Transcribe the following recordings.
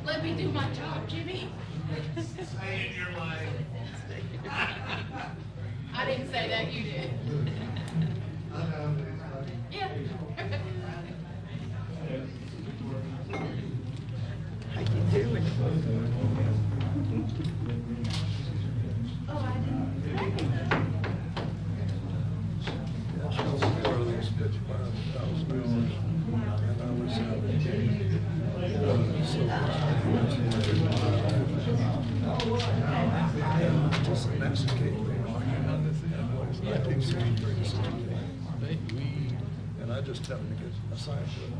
Let me do my job, Jimmy. Say in your life. I didn't say that, you did. I know. Yeah. How you doing? Oh, I didn't. And I just happened to get assigned to it.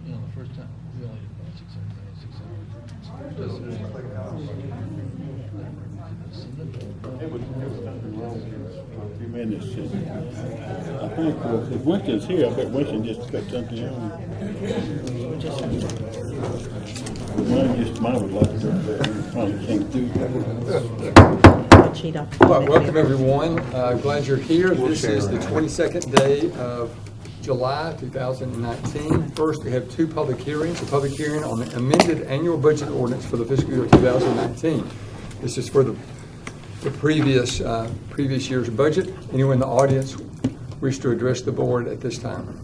The first time, we only did about 6 hours. It was for a few minutes. I think if Winston's here, I bet Winston just got something on. Mine would like to probably came through. Well, welcome everyone. Glad you're here. This is the 22nd day of July 2019. First, we have two public hearings. A public hearing on the amended annual budget ordinance for the fiscal year 2019. This is for the previous year's budget. Anyone in the audience wish to address the board at this time?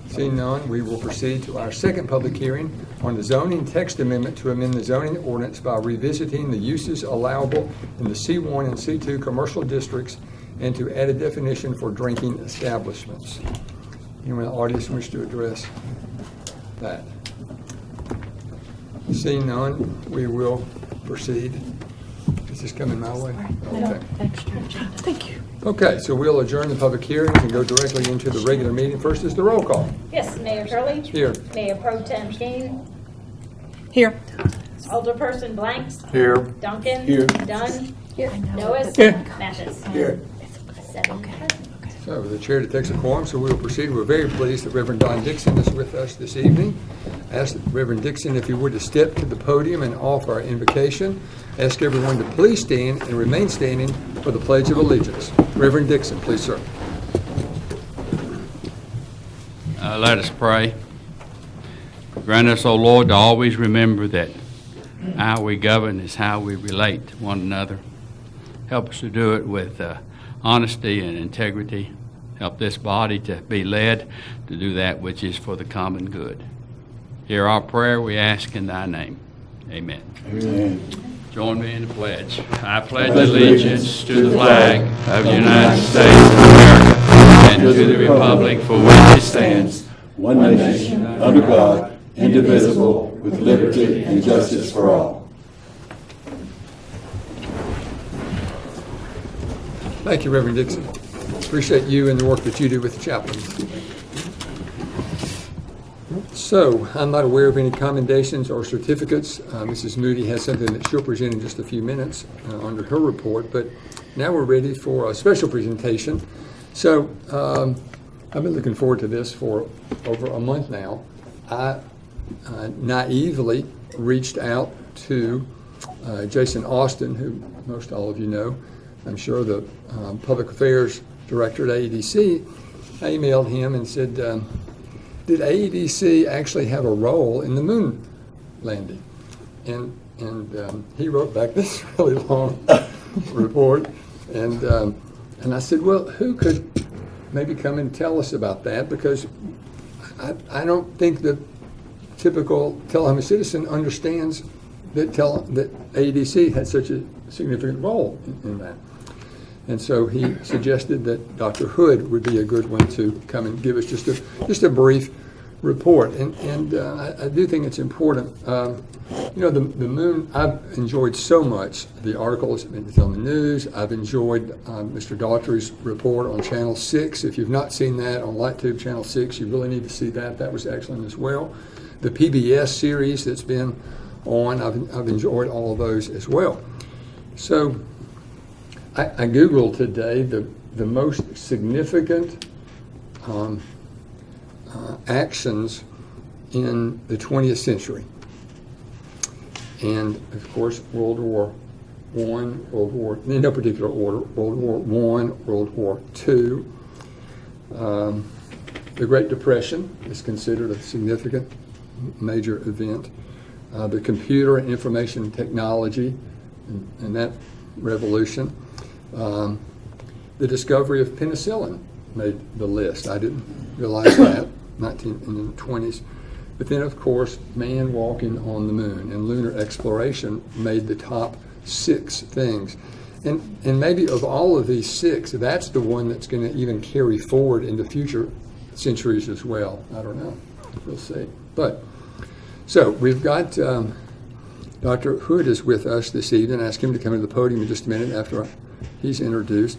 Seeing none, we will proceed to our second public hearing on the zoning text amendment to amend the zoning ordinance by revisiting the uses allowable in the C1 and C2 commercial districts and to add a definition for drinking establishments. Anyone in the audience wish to address that? Seeing none, we will proceed. Is this coming my way? Okay. Thank you. Okay, so we'll adjourn the public hearings and go directly into the regular meeting. First is the roll call. Yes, Mayor Shirley. Here. Mayor Pro Tem King. Here. Alderperson Blanks. Here. Duncan. Here. Dunn. Here. Noah. Here. Mathis. Here. 7. So the chair detects a quorum, so we will proceed. We're very pleased that Reverend Don Dixon is with us this evening. Ask Reverend Dixon if he would to step to the podium and offer our invocation. Ask everyone to please stand and remain standing for the Pledge of Allegiance. Reverend Dixon, please, sir. Let us pray. Grant us, O Lord, to always remember that how we govern is how we relate to one another. Help us to do it with honesty and integrity. Help this body to be led to do that which is for the common good. Hear our prayer, we ask in thy name. Amen. Amen. Join me in the pledge. I pledge allegiance to the flag of the United States of America and to the republic for which it stands, One nation, under God, indivisible, with liberty and justice for all. Thank you, Reverend Dixon. Appreciate you and the work that you do with the chaplains. So, I'm not aware of any commendations or certificates. Mrs. Moody has something that she'll present in just a few minutes under her report, but now we're ready for a special presentation. So, I've been looking forward to this for over a month now. I naively reached out to Jason Austin, who most all of you know, I'm sure, the Public Affairs Director at AEDC. I emailed him and said, did AEDC actually have a role in the moon landing? And he wrote back this really long report. And I said, well, who could maybe come and tell us about that? Because I don't think the typical Tullahoma citizen understands that AEDC had such a significant role in that. And so he suggested that Dr. Hood would be a good one to come and give us just a brief report. And I do think it's important. You know, the moon, I've enjoyed so much the articles in the news. I've enjoyed Mr. Daughtry's report on Channel 6. If you've not seen that on LightTube Channel 6, you really need to see that. That was excellent as well. The PBS series that's been on, I've enjoyed all of those as well. So I Googled today the most significant actions in the 20th century. And of course, World War World War, in no particular order, World War I, World War II. The Great Depression is considered a significant major event. The computer and information technology and that revolution. The discovery of penicillin made the list. I didn't realize that in the 20s. But then, of course, man walking on the moon and lunar exploration made the top 6 things. And maybe of all of these 6, that's the one that's going to even carry forward into future centuries as well. I don't know. We'll see. But, so we've got Dr. Hood is with us this evening. Ask him to come to the podium in just a minute after he's introduced.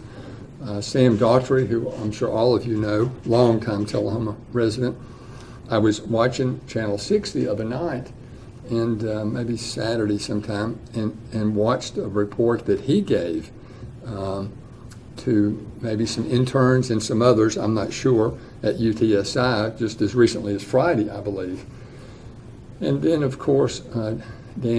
Sam Daughtry, who I'm sure all of you know, longtime Tullahoma resident. I was watching Channel 6 the other night, and maybe Saturday sometime, and watched a report that he gave to maybe some interns and some others, I'm not sure, at UTSI, just as recently as Friday, I believe. And then, of course, Dan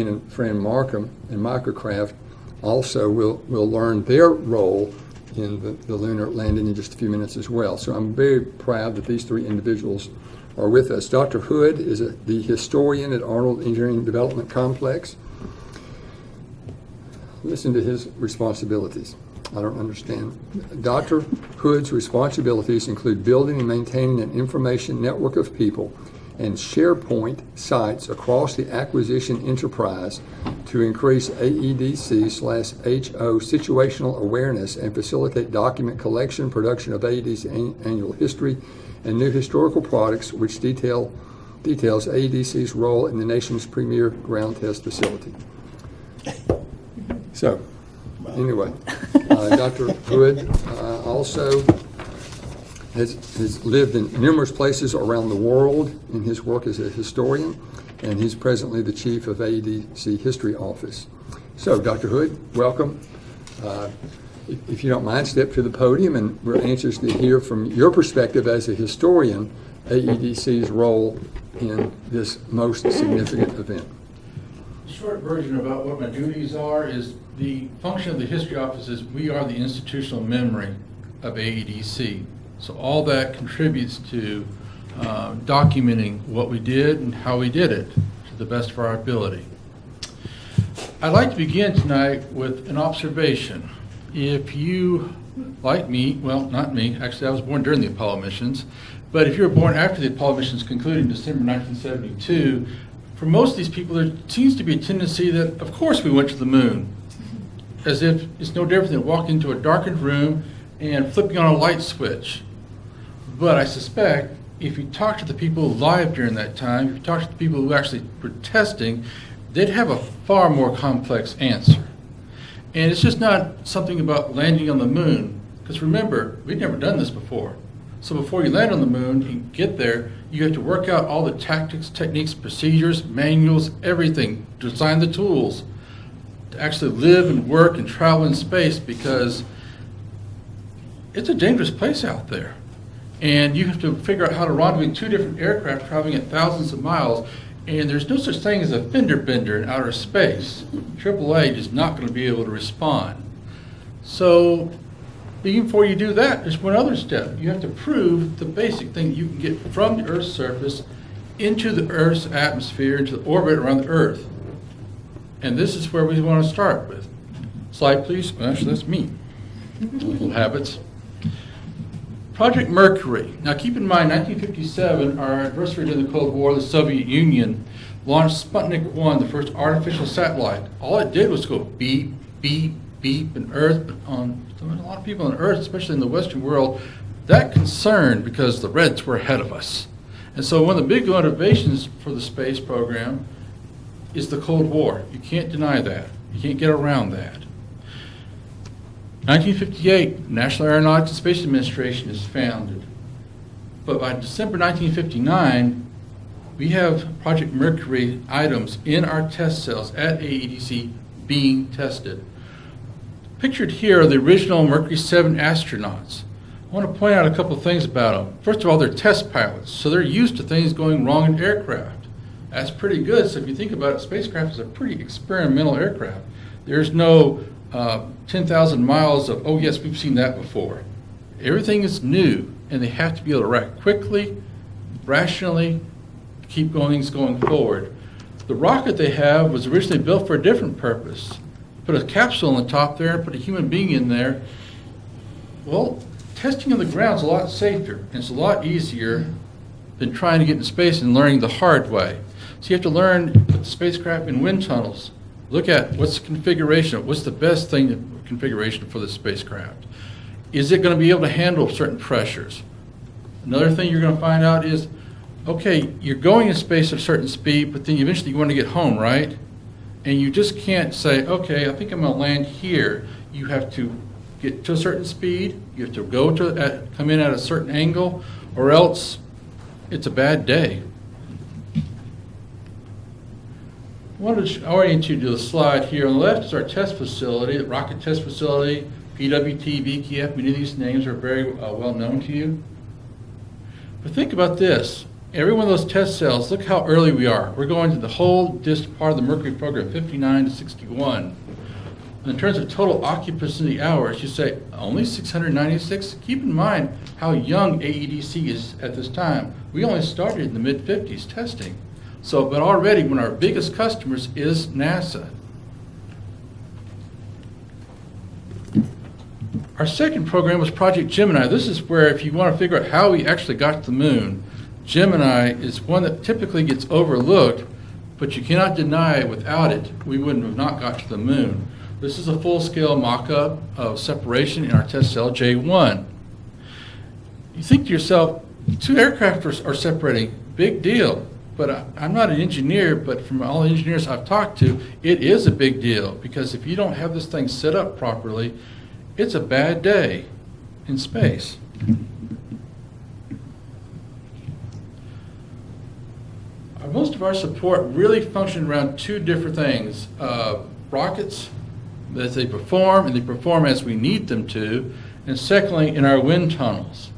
and Fran Markham and Microcraft also will learn their role in the lunar landing in just a few minutes as well. So I'm very proud that these 3 individuals are with us. Dr. Hood is the historian at Arnold Engineering Development Complex. Listen to his responsibilities. I don't understand. Dr. Hood's responsibilities include building and maintaining an information network of people and SharePoint sites across the acquisition enterprise to increase AEDC/HO situational awareness and facilitate document collection, production of AEDC annual history, and new historical products which details AEDC's role in the nation's premier ground test facility. So, anyway, Dr. Hood also has lived in numerous places around the world in his work as a historian, and he's presently the chief of AEDC History Office. So, Dr. Hood, welcome. If you don't mind, step to the podium, and we're anxious to hear from your perspective as a historian, AEDC's role in this most significant event. The short version about what my duties are is the function of the History Office is we are the institutional memory of AEDC. So all that contributes to documenting what we did and how we did it to the best of our ability. I'd like to begin tonight with an observation. If you, like me, well, not me, actually I was born during the Apollo missions, but if you were born after the Apollo missions concluded in December 1972, for most of these people there seems to be a tendency that, of course, we went to the moon, as if it's no different than walking into a darkened room and flipping on a light switch. But I suspect if you talk to the people alive during that time, if you talk to the people who actually were testing, they'd have a far more complex answer. And it's just not something about landing on the moon, because remember, we'd never done this before. So before you land on the moon and get there, you have to work out all the tactics, techniques, procedures, manuals, everything, design the tools to actually live and work and travel in space, because it's a dangerous place out there. And you have to figure out how to rendezvous 2 different aircraft traveling at thousands of miles. And there's no such thing as a fender bender in outer space. AAA is not going to be able to respond. So even before you do that, there's one other step. You have to prove the basic thing that you can get from the Earth's surface into the Earth's atmosphere, into the orbit around the Earth. And this is where we want to start with. Slide, please. Actually, that's me. Little habits. Project Mercury. Now keep in mind, 1957, our anniversary during the Cold War, the Soviet Union launched Sputnik 1, the first artificial satellite. All it did was go beep, beep, beep, and Earth, but on a lot of people on Earth, especially in the Western world, that concerned because the Reds were ahead of us. And so one of the big motivations for the space program is the Cold War. You can't deny that. You can't get around that. 1958, National Aeronautics and Space Administration is founded. But by December 1959, we have Project Mercury items in our test cells at AEDC being tested. Pictured here are the original Mercury 7 astronauts. I want to point out a couple of things about them. First of all, they're test pilots, so they're used to things going wrong in aircraft. That's pretty good. So if you think about it, spacecraft is a pretty experimental aircraft. There's no 10,000 miles of, oh yes, we've seen that before. Everything is new, and they have to be able to react quickly, rationally, keep things going forward. The rocket they have was originally built for a different purpose. Put a capsule on the top there, put a human being in there. Well, testing on the ground is a lot safer, and it's a lot easier than trying to get in space and learning the hard way. So you have to learn put the spacecraft in wind tunnels. Look at what's the configuration, what's the best configuration for the spacecraft. Is it going to be able to handle certain pressures? Another thing you're going to find out is, okay, you're going in space at a certain speed, but then eventually you want to get home, right? And you just can't say, okay, I think I'm going to land here. You have to get to a certain speed, you have to come in at a certain angle, or else it's a bad day. I wanted to orient you to the slide here. On the left is our test facility, the rocket test facility, PWT, VKF, many of these names are very well known to you. But think about this. Every one of those test cells, look how early we are. We're going to the whole part of the Mercury program, 59 to 61. In terms of total occupancy hours, you say only 696? Keep in mind how young AEDC is at this time. We only started in the mid-50s testing. So, but already one of our biggest customers is NASA. Our second program was Project Gemini. This is where if you want to figure out how we actually got to the moon, Gemini is one that typically gets overlooked, but you cannot deny without it, we wouldn't have not got to the moon. This is a full-scale mock-up of separation in our test cell J1. You think to yourself, 2 aircraft are separating, big deal. But I'm not an engineer, but from all the engineers I've talked to, it is a big deal, because if you don't have this thing set up properly, it's a bad day in space. Most of our support really functioned around 2 different things. Rockets, as they perform, and they perform as we need them to, and secondly, in our wind tunnels.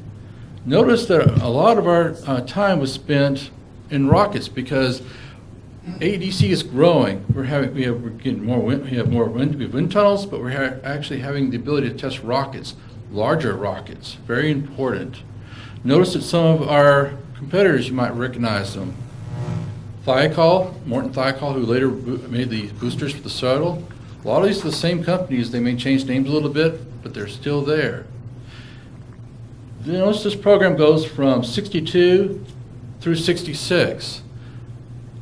Notice that a lot of our time was spent in rockets because AEDC is growing. We have wind tunnels, but we're actually having the ability to test rockets, larger rockets, very important. Notice that some of our competitors, you might recognize them. Morton Thiokol, who later made the boosters for the shuttle. A lot of these are the same companies. They may change names a little bit, but they're still there. Notice this program goes from 62 through 66.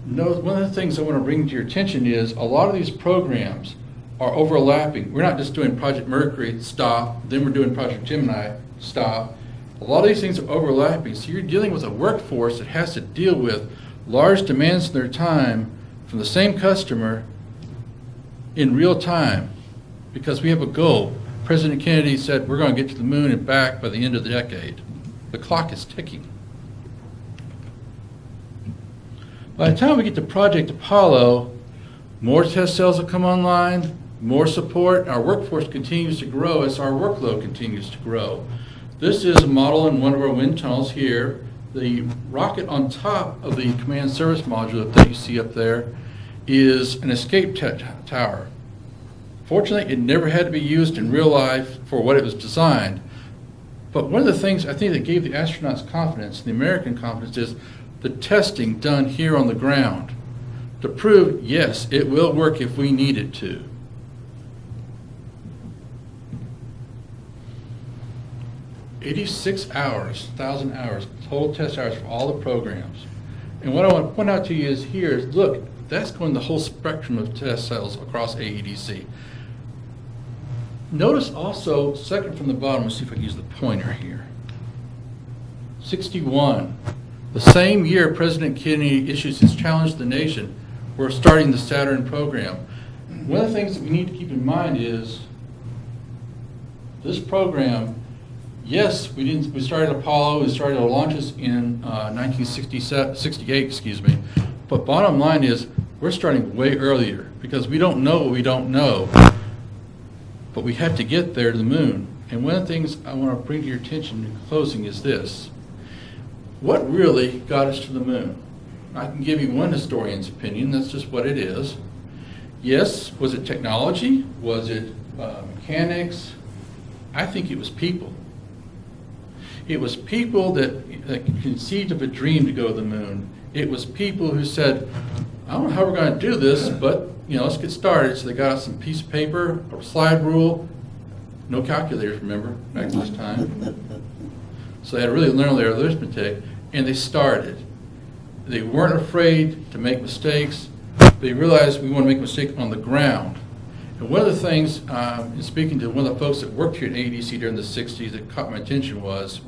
Note, one of the things I want to bring to your attention is a lot of these programs are overlapping. We're not just doing Project Mercury, stop, then we're doing Project Gemini, stop. A lot of these things are overlapping, so you're dealing with a workforce that has to deal with large demands of their time from the same customer in real time, because we have a goal. President Kennedy said we're going to get to the moon and back by the end of the decade. The clock is ticking. By the time we get to Project Apollo, more test cells will come online, more support. Our workforce continues to grow as our workload continues to grow. This is a model in one of our wind tunnels here. The rocket on top of the command service module that you see up there is an escape tower. Fortunately, it never had to be used in real life for what it was designed. But one of the things I think that gave the astronauts confidence, the American confidence, is the testing done here on the ground to prove, yes, it will work if we need it to. $86,000 hours, total test hours for all the programs. And what I want to point out to you is here, look, that's going the whole spectrum of test cells across AEDC. Notice also, second from the bottom, let's see if I can use the pointer here. 61. The same year President Kennedy issues his challenge to the nation, we're starting the Saturn program. One of the things that we need to keep in mind is this program, yes, we started Apollo, we started our launches in 1968, but bottom line is we're starting way earlier because we don't know what we don't know, but we have to get there to the moon. And one of the things I want to bring to your attention in closing is this. What really got us to the moon? I can give you one historian's opinion, that's just what it is. Yes, was it technology? Was it mechanics? I think it was people. It was people that conceived of a dream to go to the moon. It was people who said, I don't know how we're going to do this, but let's get started. So they got out some piece of paper, a slide rule, no calculators, remember, back in this time. So they had to really learn their arithmetic, and they started. They weren't afraid to make mistakes. They realized we want to make a mistake on the ground. And one of the things, in speaking to one of the folks that worked here at AEDC during the 60s that caught my attention was,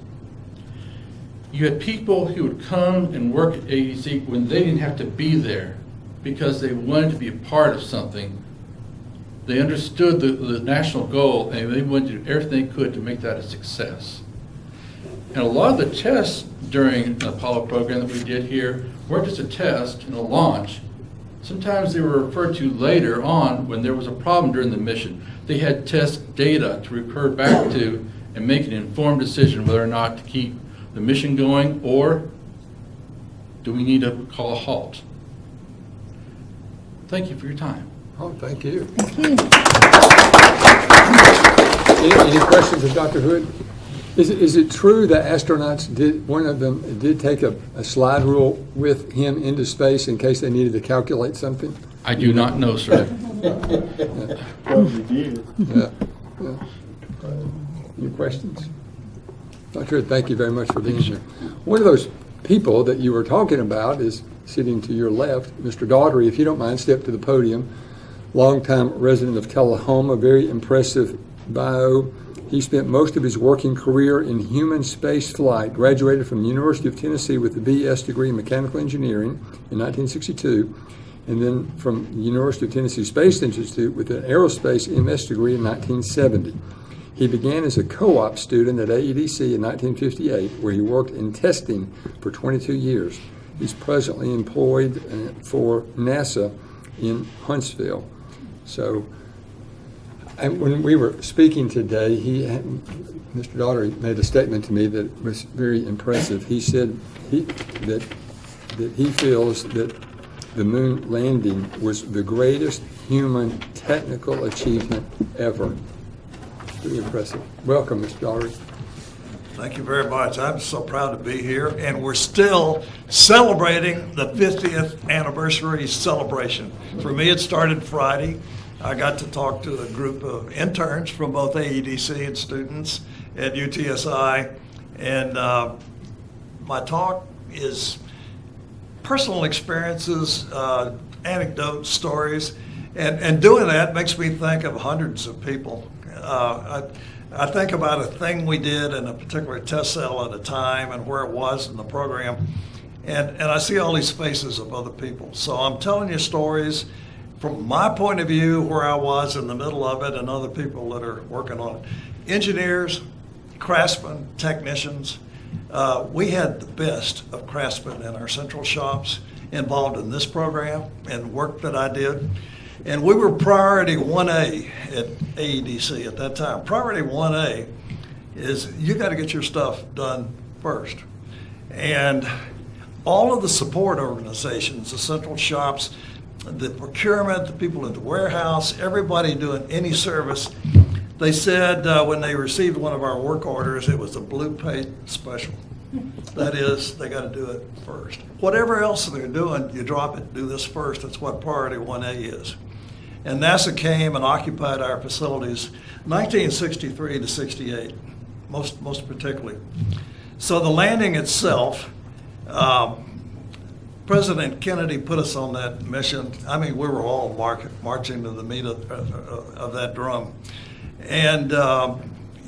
you had people who would come and work at AEDC when they didn't have to be there because they wanted to be a part of something. They understood the national goal, and they wanted to do everything they could to make that a success. And a lot of the tests during the Apollo program that we did here weren't just a test and a launch. Sometimes they were referred to later on when there was a problem during the mission. They had test data to refer back to and make an informed decision whether or not to keep the mission going, or do we need to call a halt? Thank you for your time. Oh, thank you. Thank you. Any questions of Dr. Hood? Is it true that astronauts one of them did take a slide rule with him into space in case they needed to calculate something? I do not know, sir. Probably did. Yeah. Any questions? Dr. Hood, thank you very much for being here. One of those people that you were talking about is sitting to your left. Mr. Daugherty, if you don't mind, step to the podium. Longtime resident of Tullahoma, very impressive bio. He spent most of his working career in human space flight, graduated from the University of Tennessee with a BS degree in mechanical engineering in 1962, and then from the University of Tennessee Space Institute with an aerospace MS degree in 1970. He began as a co-op student at AEDC in 1958, where he worked in testing for 22 years. He's presently employed for NASA in Huntsville. So, and when we were speaking today, Mr. Daugherty made a statement to me that was very impressive. He said that he feels that the moon landing was the greatest human technical achievement ever. Pretty impressive. Welcome, Mr. Daugherty. Thank you very much. I'm so proud to be here, and we're still celebrating the 50th anniversary celebration. For me, it started Friday. I got to talk to a group of interns from both AEDC and students at UTSI, and my talk is personal experiences, anecdotes, stories, and doing that makes me think of hundreds of people. I think about a thing we did in a particular test cell at a time and where it was in the program, and I see all these faces of other people. So I'm telling you stories from my point of view, where I was in the middle of it, and other people that are working on it. Engineers, craftsmen, technicians. We had the best of craftsmen in our central shops involved in this program and work that I did. And we were priority 1A at AEDC at that time. Priority 1A is you got to get your stuff done first. And all of the support organizations, the central shops, the procurement, the people in the warehouse, everybody doing any service, they said when they received one of our work orders, it was a blue paint special. That is, they got to do it first. Whatever else they're doing, you drop it, do this first. That's what priority 1A is. And NASA came and occupied our facilities 1963 to 68, most particularly. So the landing itself, President Kennedy put us on that mission. I mean, we were all marching to the beat of that drum. And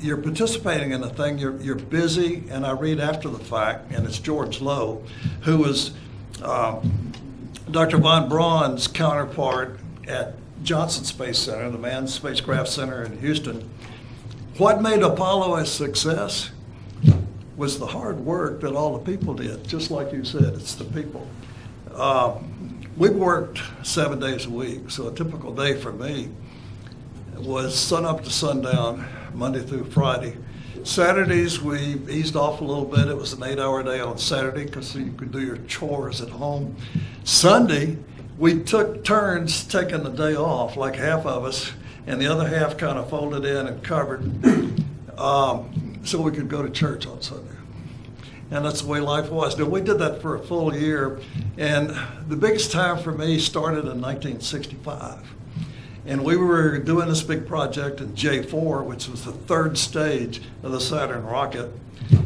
you're participating in a thing, you're busy, and I read after the fact, and it's George Lowe, who was Dr. von Braun's counterpart at Johnson Space Center, the Manned Spacecraft Center in Houston. What made Apollo a success was the hard work that all the people did. Just like you said, it's the people. We worked 7 days a week, so a typical day for me was sun up to sundown, Monday through Friday. Saturdays, we eased off a little bit. It was an 8-hour day on Saturday because you could do your chores at home. Sunday, we took turns taking the day off, like half of us, and the other half kind of folded in and covered, so we could go to church on Sunday. And that's the way life was. Now, we did that for a full year, and the biggest time for me started in 1965. And we were doing this big project in J4, which was the third stage of the Saturn rocket.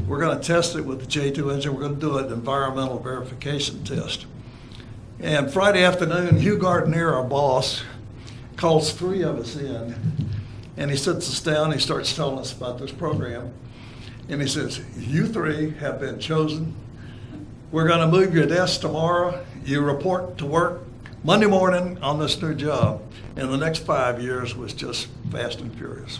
We're going to test it with the J2 engine. We're going to do an environmental verification test. And Friday afternoon, Hugh Gardner, our boss, calls 3 of us in, and he sits us down. He starts telling us about this program. And he says, you 3 have been chosen. We're going to move your desk tomorrow. You report to work Monday morning on this new job. And the next 5 years was just fast and furious.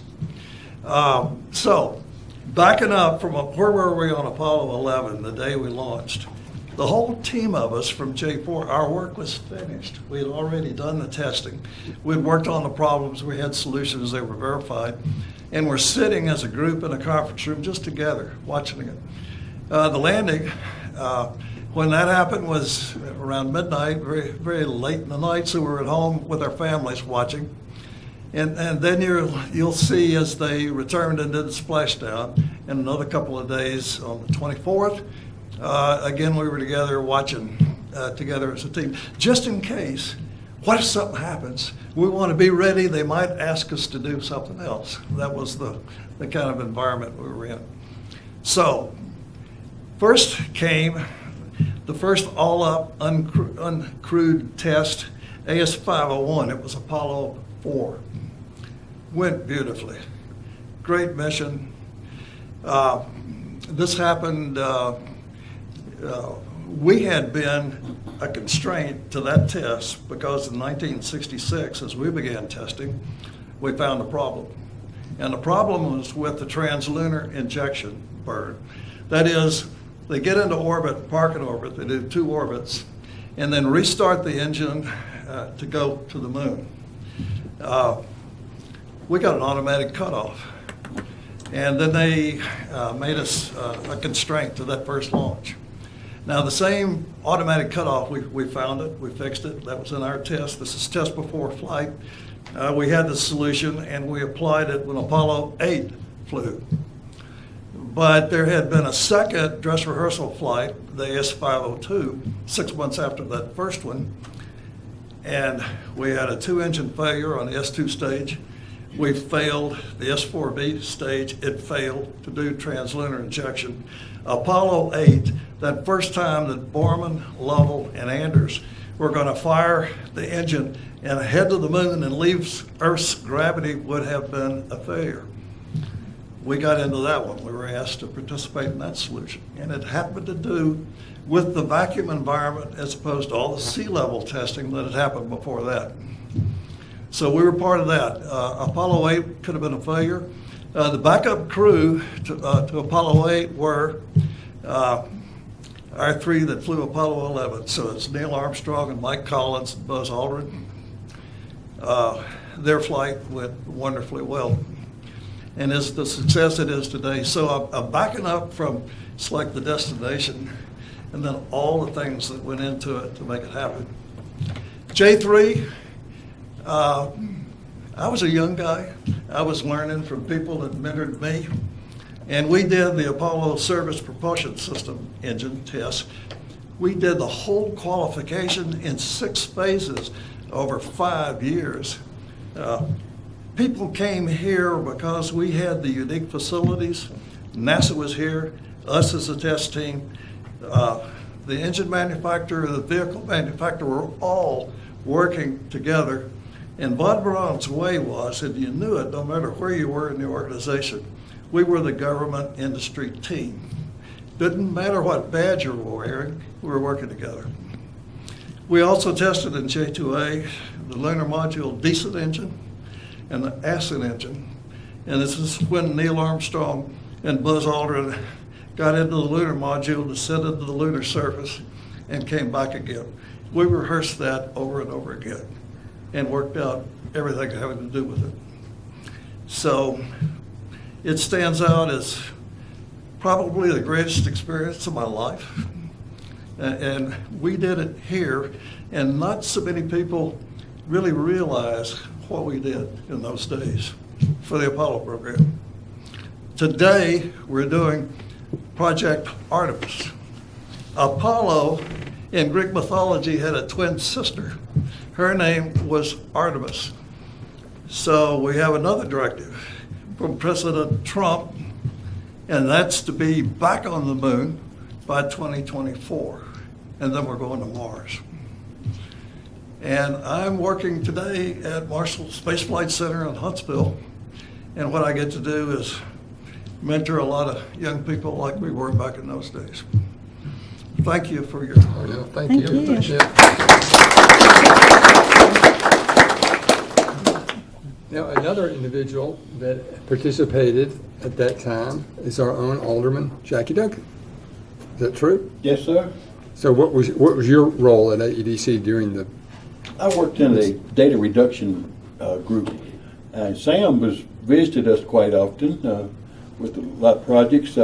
So backing up from where were we on Apollo 11, the day we launched? The whole team of us from J4, our work was finished. We had already done the testing. We'd worked on the problems. We had solutions. They were verified. And we're sitting as a group in a conference room just together, watching it. The landing, when that happened, was around midnight, very, very late in the night, so we were at home with our families watching. And then you'll see as they returned and did the splashdown, in another couple of days on the 24th, again, we were together watching together as a team, just in case. What if something happens? We want to be ready. They might ask us to do something else. That was the kind of environment we were in. So, first came the first all-up uncrewed test, AS-501. It was Apollo 4. Went beautifully. Great mission. This happened, we had been a constraint to that test because in 1966, as we began testing, we found a problem. And the problem was with the translunar injection burn. That is, they get into orbit, park in orbit, they do 2 orbits, and then restart the engine to go to the moon. We got an automatic cutoff. And then they made us a constraint to that first launch. Now, the same automatic cutoff, we found it, we fixed it. That was in our test. This is test before flight. We had the solution, and we applied it when Apollo 8 flew. But there had been a second dress rehearsal flight, the S-502, 6 months after that first one, and we had a 2-engine failure on the S2 stage. We failed the S4B stage. It failed to do translunar injection. Apollo 8, that first time that Borman, Lovell, and Anders were going to fire the engine and head to the moon and leave Earth's gravity, would have been a failure. We got into that one. We were asked to participate in that solution. And it happened to do with the vacuum environment as opposed to all the sea level testing that had happened before that. So we were part of that. Apollo 8 could have been a failure. The backup crew to Apollo 8 were our 3 that flew Apollo 11. So it's Neil Armstrong and Mike Collins and Buzz Aldrin. Their flight went wonderfully well and is the success it is today. So I'm backing up from it's like the destination and then all the things that went into it to make it happen. J3, I was a young guy. I was learning from people that mentored me. And we did the Apollo Service Propulsion System engine test. We did the whole qualification in 6 phases over 5 years. People came here because we had the unique facilities. NASA was here, us as a test team. The engine manufacturer, the vehicle manufacturer were all working together. And Von Braun's way was, and you knew it no matter where you were in the organization, we were the government industry team. Didn't matter what badge you were wearing, we were working together. We also tested in J2A the lunar module decent engine and the acid engine. And this is when Neil Armstrong and Buzz Aldrin got into the lunar module, descended to the lunar surface, and came back again. We rehearsed that over and over again and worked out everything having to do with it. So it stands out as probably the greatest experience of my life. And we did it here, and not so many people really realize what we did in those days for the Apollo program. Today, we're doing Project Artemis. Apollo, in Greek mythology, had a twin sister. Her name was Artemis. So we have another directive from President Trump, and that's to be back on the moon by 2024. And then we're going to Mars. And I'm working today at Marshall Space Flight Center in Huntsville. And what I get to do is mentor a lot of young people like we were back in those days. Thank you for your. Oh, yeah, thank you. Thank you. Now, another individual that participated at that time is our own Alderman, Jackie Duncan. Is that true? Yes, sir. So what was your role at AEDC during the? I worked in a data reduction group. Sam visited us quite often with a lot of projects.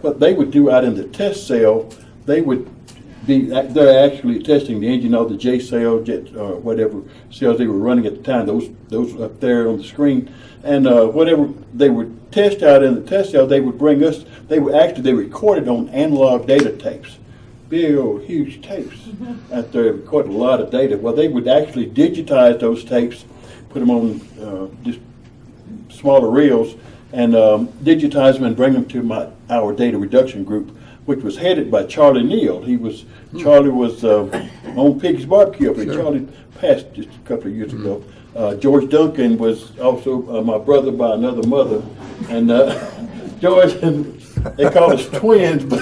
What they would do out in the test cell, they're actually testing the engine, all the J cell, whatever cells they were running at the time. Those up there on the screen, and whatever they would test out in the test cell, they would bring us. They recorded on analog data tapes. Big old huge tapes out there, recorded a lot of data. Well, they would actually digitize those tapes, put them on just smaller reels, and digitize them and bring them to our data reduction group, which was headed by Charlie Neal. Charlie was on Piggy's Barbecue up here. Sure. Charlie passed just a couple of years ago. George Duncan was also my brother by another mother, and George and they called us twins, but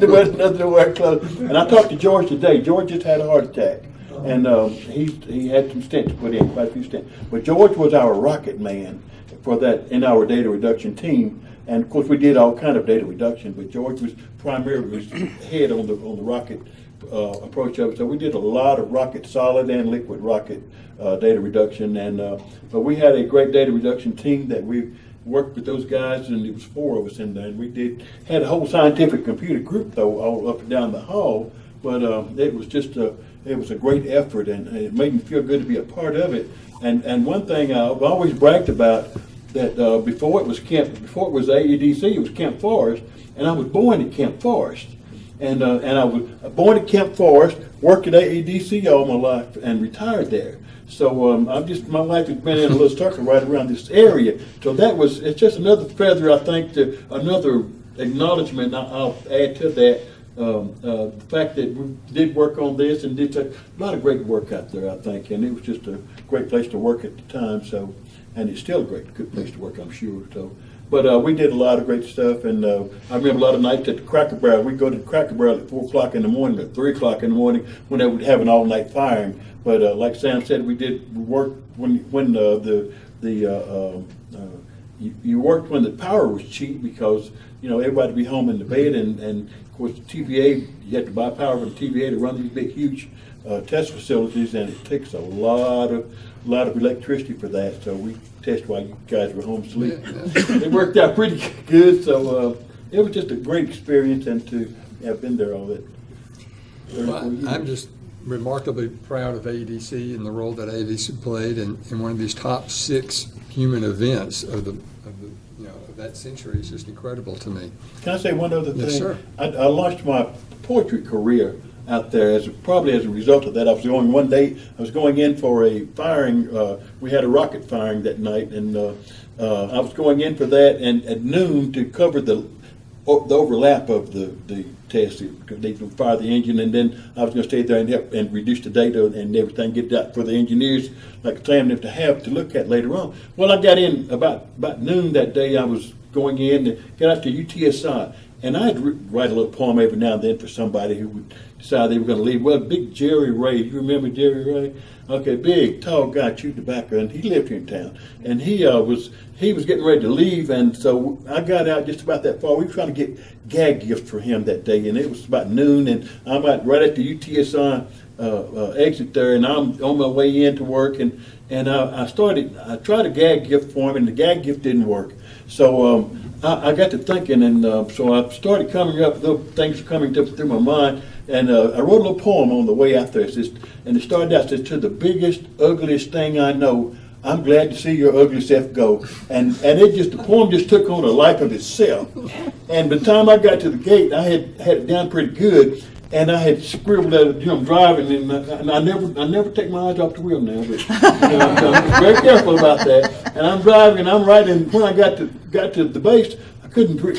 there wasn't nothing nowhere close. And I talked to George today. George just had a heart attack, and he had some stents put in, quite a few stents. But George was our rocket man for that in our data reduction team. And of course, we did all kind of data reduction, but George was primarily head on the rocket approach of it. So we did a lot of rocket, solid and liquid rocket data reduction. And but we had a great data reduction team that we worked with those guys, and it was 4 of us in there. And we had a whole scientific computer group though, all up and down the hall. But it was just it was a great effort, and it made me feel good to be a part of it. And one thing I've always bragged about, that before it was AEDC, it was Camp Forest, and I was born at Camp Forest, and I was born at Camp Forest, worked at AEDC all my life, and retired there. So my life has been in a little circle right around this area. So it's just another feather, I think, another acknowledgement I'll add to that. The fact that we did work on this and did a lot of great work out there, I think, and it was just a great place to work at the time. So. And it's still a good place to work, I'm sure. So, but we did a lot of great stuff, and I remember a lot of nights at the Cracker Barrel. We'd go to the Cracker Barrel at 4 o'clock in the morning, or 3 o'clock in the morning, when they would have an all-night firing. But like Sam said, we worked when you worked when the power was cheap, because everybody would be home in the bed, and of course the TVA, you had to buy power from the TVA to run these big, huge test facilities, and it takes a lot of electricity for that. So we test while you guys were home asleep. It worked out pretty good. So it was just a great experience, and to have been there all that. Well, I'm just remarkably proud of AEDC and the role that AEDC played in one of these top 6 human events of that century. Is just incredible to me. Can I say one other thing? Yes, sir. I launched my poetry career out there probably as a result of that. I was going in for a firing. We had a rocket firing that night, and I was going in for that, and at noon to cover the overlap of the test. They would fire the engine, and then I was going to stay there and help and reduce the data and everything, get that for the engineers like Sam to have to look at later on. Well, I got in about noon that day. I was going in and got out to UTSI, and I'd write a little poem every now and then for somebody who would decide they were going to leave. Well, big Jerry Ray, you remember Jerry Ray? Okay, big, tall guy, chewed tobacco, and he lived here in town. And he was getting ready to leave, and so I got out just about that far. We were trying to get gag gifts for him that day, and it was about noon, and I'm right at the UTSI exit there, and I'm on my way in to work, and I tried a gag gift for him, and the gag gift didn't work. So I got to thinking, and so I started coming up, things were coming up through my mind. And I wrote a little poem on the way out there. It says, and it started out, it says, to the biggest, ugliest thing I know, I'm glad to see your ugly self go. And it just, the poem just took on a life of itself. And by the time I got to the gate, I had it down pretty good. And I had scribbled out, I'm driving, and I never take my eyes off the wheel now, but I'm very careful about that. And I'm driving, and I'm writing. When I got to the base, I couldn't read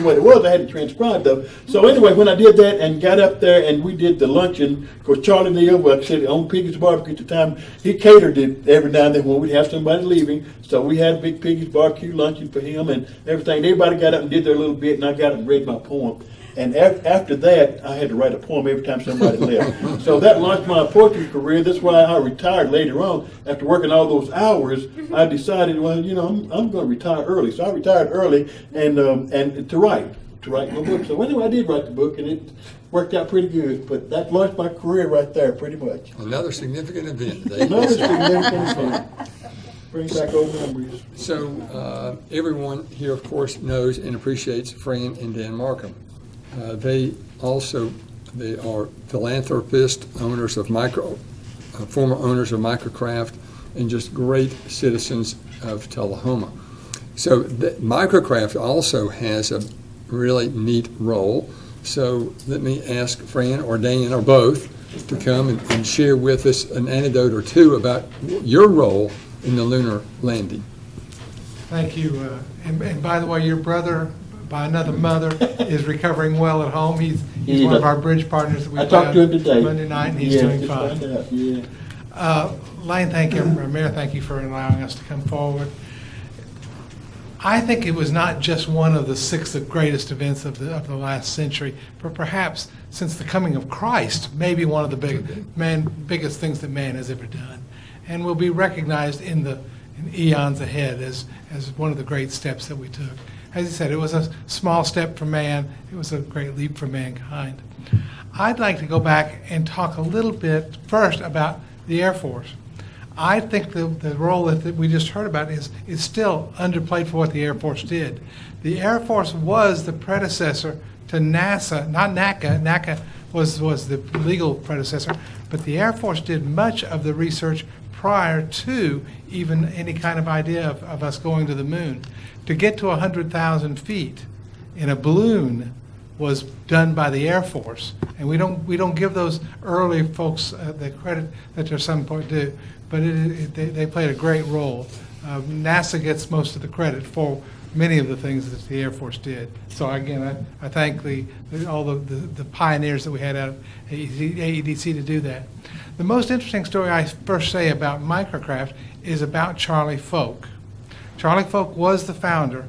what it was. I had it transcribed though. So anyway, when I did that and got up there, and we did the luncheon, of course, Charlie Neal, like I said, on Piggy's Barbecue at the time, he catered it every now and then when we'd have somebody leaving. So we had a big Piggy's Barbecue luncheon for him and everything. Everybody got up and did their little bit, and I got up and read my poem. And after that, I had to write a poem every time somebody left. So that launched my poetry career. That's why I retired later on. After working all those hours, I decided, well, I'm going to retire early. So I retired early and to write my book. So anyway, I did write the book, and it worked out pretty good. But that launched my career right there, pretty much. Another significant event. Another significant event. Brings back old memories. So everyone here, of course, knows and appreciates Fran and Dan Markham. They are philanthropists, owners of former owners of Microcraft, and just great citizens of Tullahoma. So Microcraft also has a really neat role. So let me ask Fran or Dan or both to come and share with us an anecdote or two about your role in the lunar landing. Thank you. And by the way, your brother, by another mother, is recovering well at home. He's one of our bridge partners that we I talked to him today. Monday night, and he's doing fine. Yeah. Lane, thank you. Mayor, thank you for allowing us to come forward. I think it was not just one of the 6 greatest events of the last century, but perhaps since the coming of Christ, maybe one of the biggest things that man has ever done, and will be recognized in eons ahead as one of the great steps that we took. As you said, it was a small step for man. It was a great leap for mankind. I'd like to go back and talk a little bit first about the Air Force. I think the role that we just heard about is still underplayed for what the Air Force did. The Air Force was the predecessor to NASA, not NACA. NACA was the legal predecessor, but the Air Force did much of the research prior to even any kind of idea of us going to the moon. To get to 100,000 feet in a balloon was done by the Air Force, and we don't give those early folks the credit that they're some point due, but they played a great role. NASA gets most of the credit for many of the things that the Air Force did. So again, I thank all the pioneers that we had out of AEDC to do that. The most interesting story I first say about Microcraft is about Charlie Folk. Charlie Folk was the founder,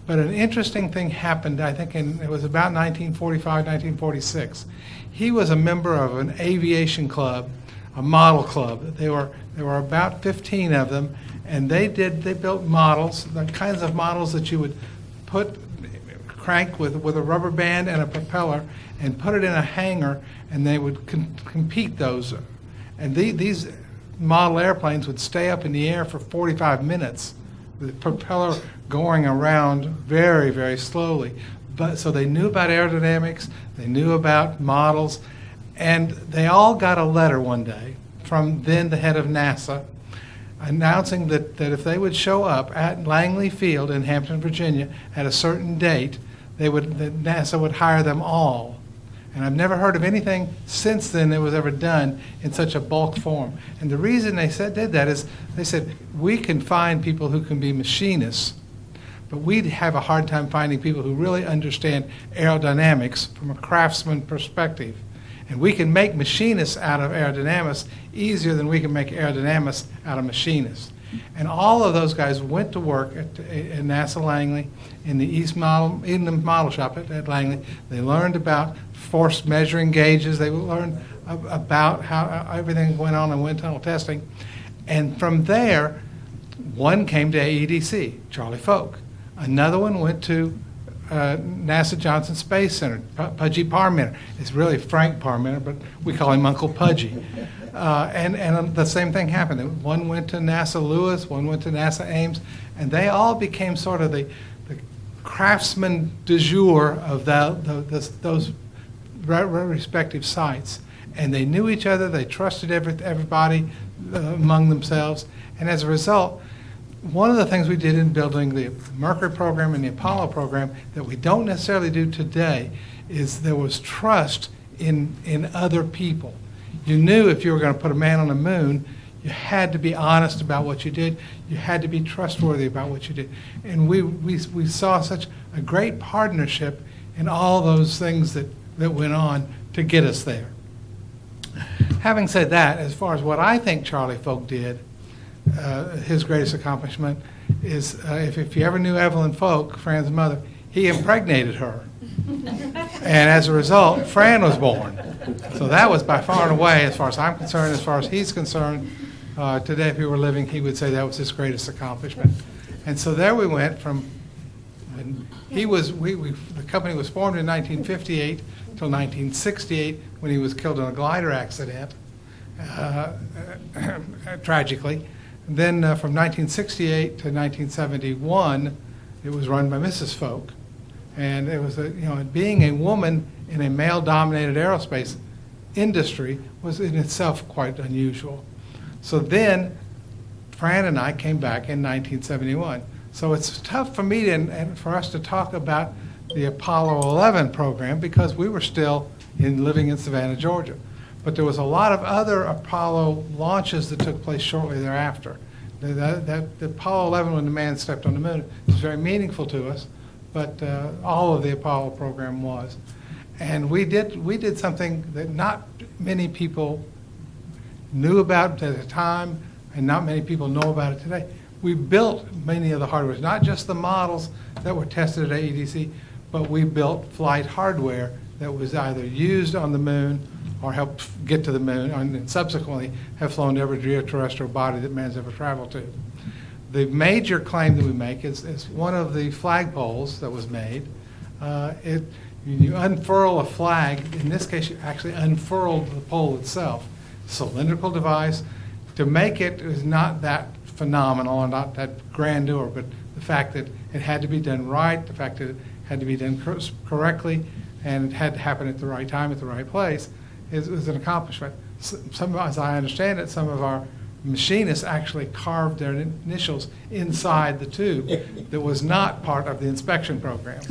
but an interesting thing happened, I think it was about 1945, 1946. He was a member of an aviation club, a model club. There were about 15 of them, and they built models, the kinds of models that you would crank with a rubber band and a propeller and put it in a hangar, and they would compete those. And these model airplanes would stay up in the air for 45 minutes, the propeller going around very, very slowly. So they knew about aerodynamics, they knew about models, and they all got a letter one day from then the head of NASA announcing that if they would show up at Langley Field in Hampton, Virginia at a certain date, that NASA would hire them all. And I've never heard of anything since then that was ever done in such a bulk form. And the reason they did that is they said, we can find people who can be machinists, but we'd have a hard time finding people who really understand aerodynamics from a craftsman perspective. And we can make machinists out of aerodynamics easier than we can make aerodynamics out of machinists. And all of those guys went to work at NASA Langley in the model shop at Langley. They learned about force measuring gauges. They learned about how everything went on in wind tunnel testing. And from there, one came to AEDC, Charlie Folk. Another one went to NASA Johnson Space Center, Pudgy Parmenter. It's really Frank Parmenter, but we call him Uncle Pudgy. And the same thing happened. One went to NASA Lewis, one went to NASA Ames, and they all became sort of the craftsmen du jour of those respective sites. And they knew each other, they trusted everybody among themselves. And as a result, one of the things we did in building the Mercury program and the Apollo program that we don't necessarily do today is there was trust in other people. You knew if you were going to put a man on the moon, you had to be honest about what you did. You had to be trustworthy about what you did. And we saw such a great partnership in all those things that went on to get us there. Having said that, as far as what I think Charlie Folk did, his greatest accomplishment is, if you ever knew Evelyn Folk, Fran's mother, he impregnated her. And as a result, Fran was born. So that was by far and away, as far as I'm concerned, as far as he's concerned, today if he were living, he would say that was his greatest accomplishment. And so there we went from, when he was, the company was formed in 1958 till 1968 when he was killed in a glider accident, tragically. Then from 1968 to 1971, it was run by Mrs. Folk. And it was, being a woman in a male-dominated aerospace industry was in itself quite unusual. So then, Fran and I came back in 1971. So it's tough for me and for us to talk about the Apollo 11 program because we were still living in Savannah, Georgia. But there was a lot of other Apollo launches that took place shortly thereafter. The Apollo 11, when the man stepped on the moon, was very meaningful to us, but all of the Apollo program was. And we did something that not many people knew about at the time, and not many people know about it today. We built many of the hardware, not just the models that were tested at AEDC, but we built flight hardware that was either used on the moon or helped get to the moon, and subsequently have flown every geoterrestrial body that man's ever traveled to. The major claim that we make is one of the flagpoles that was made. You unfurl a flag. In this case, you actually unfurled the pole itself. Cylindrical device. To make it is not that phenomenal or not that grandeur, but the fact that it had to be done right, the fact that it had to be done correctly, and it had to happen at the right time, at the right place, is an accomplishment. As I understand it, some of our machinists actually carved their initials inside the tube that was not part of the inspection program.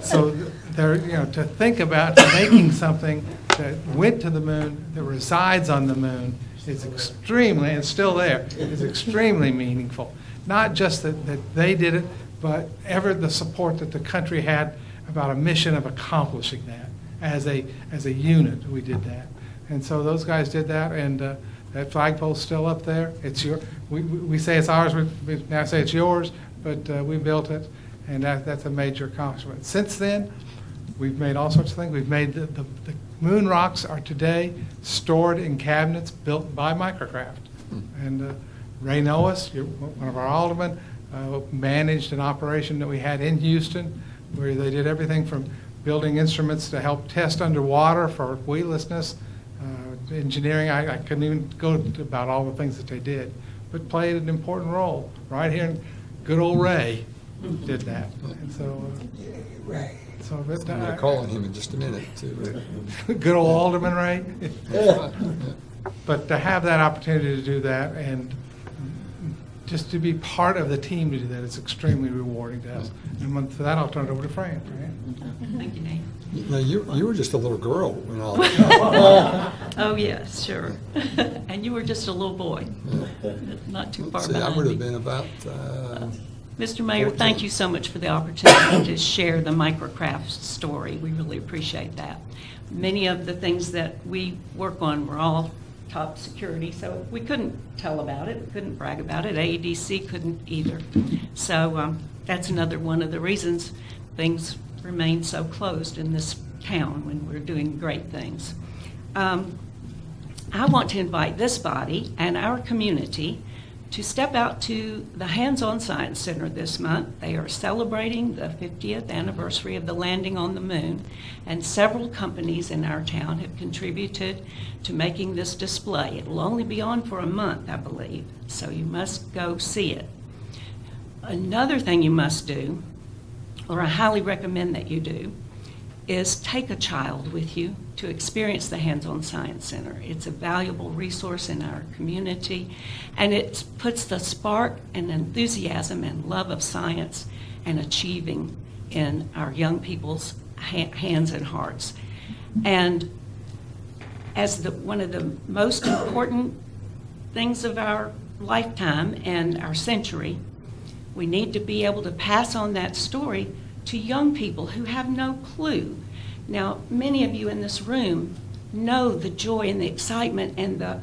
So to think about making something that went to the moon, that resides on the moon, is extremely, and still there, is extremely meaningful. Not just that they did it, but the support that the country had about a mission of accomplishing that. As a unit, we did that. And so those guys did that, and that flagpole's still up there. It's we say it's ours, we now say it's yours, but we built it, and that's a major accomplishment. Since then, we've made all sorts of things. We've made the moon rocks are today stored in cabinets built by Microcraft. And Ray Noas, one of our aldermen, managed an operation that we had in Houston where they did everything from building instruments to help test underwater for weightlessness, engineering. I couldn't even go about all the things that they did, but played an important role. Right here, in good old Ray did that. And so, Ray. So I'm going to call on him in just a minute. Good old Alderman Ray. That's right. But to have that opportunity to do that and just to be part of the team to do that is extremely rewarding to us. And for that, I'll turn it over to Fran. Thank you, Nate. Now, you were just a little girl when all that. Oh, yes, sure. And you were just a little boy, not too far See, behind I would have me. been about... Mr. Mayor, 14. thank you so much for the opportunity to share the Microcraft story. We really appreciate that. Many of the things that we work on were all top security, so we couldn't tell about it, we couldn't brag about it. AEDC couldn't either. So that's another one of the reasons things remain so closed in this town when we're doing great things. I want to invite this body and our community to step out to the Hands-On Science Center this month. They are celebrating the 50th anniversary of the landing on the moon, and several companies in our town have contributed to making this display. It will only be on for a month, I believe, so you must go see it. Another thing you must do, or I highly recommend that you do, is take a child with you to experience the Hands-On Science Center. It's a valuable resource in our community, and it puts the spark and enthusiasm and love of science and achieving in our young people's hands and hearts. And as one of the most important things of our lifetime and our century, we need to be able to pass on that story to young people who have no clue. Now, many of you in this room know the joy and the excitement and the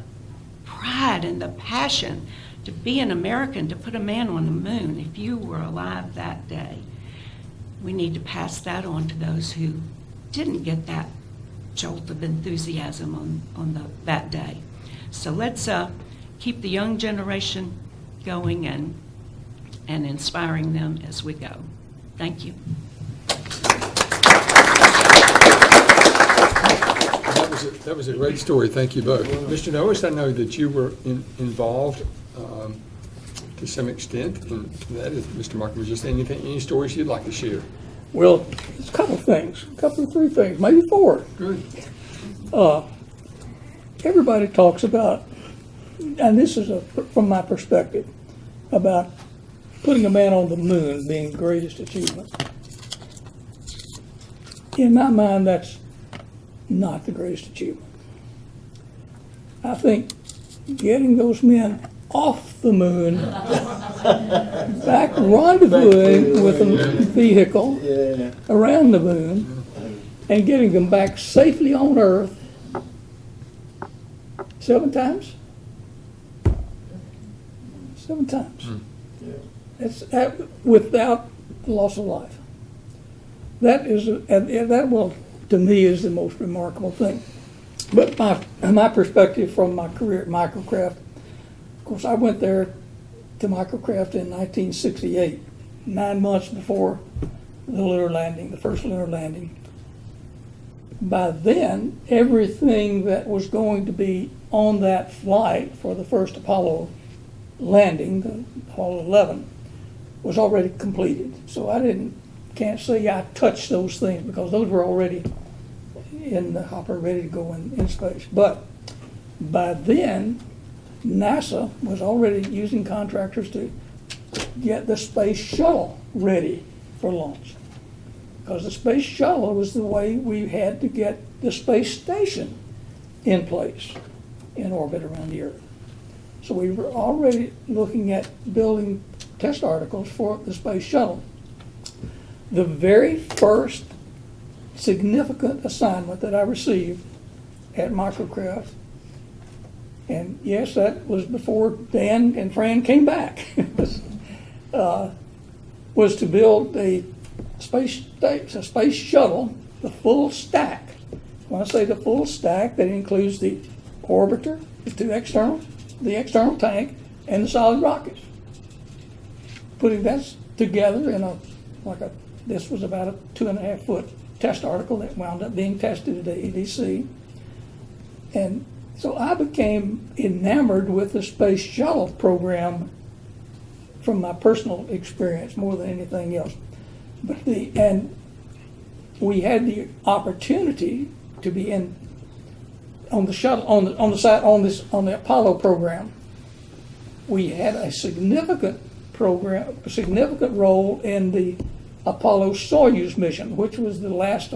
pride and the passion to be an American, to put a man on the moon if you were alive that day. We need to pass that on to those who didn't get that jolt of enthusiasm on that day. So let's keep the young generation going and inspiring them as we go. Thank you. That was a great story. Thank you both. Mr. Norris, I know that you were involved to some extent, and that is, Mr. Markham was just saying, any stories you'd like to share? Well, it's a couple of things, three things, maybe four. Good. Everybody talks about, and this is from my perspective, about putting a man on the moon being the greatest achievement. In my mind, that's not the greatest achievement. I think getting those men off the moon, back rendezvousing with a vehicle around the moon, and getting them back safely on Earth 7 times? 7 times. That's without loss of life. That will, to me, is the most remarkable thing. But my perspective from my career at Microcraft, of course, I went there to Microcraft in 1968, 9 months before the lunar landing, the first lunar landing. By then, everything that was going to be on that flight for the first Apollo landing, the Apollo 11, was already completed. So can't say I touched those things because those were already in the hopper, ready to go in space. But by then, NASA was already using contractors to get the space shuttle ready for launch. Because the space shuttle was the way we had to get the space station in place in orbit around the Earth. So we were already looking at building test articles for the space shuttle. The very first significant assignment that I received at Microcraft, and yes, that was before Dan and Fran came back, was to build a space shuttle, the full stack. When I say the full stack, that includes the orbiter, the 2 externals, the external tank, and the solid rockets. Putting that together in this was about a 2.5-foot test article that wound up being tested at the ADC. And so I became enamored with the space shuttle program from my personal experience more than anything else. And we had the opportunity to be on the shuttle on the Apollo program. We had a significant role in the Apollo Soyuz mission, which was the last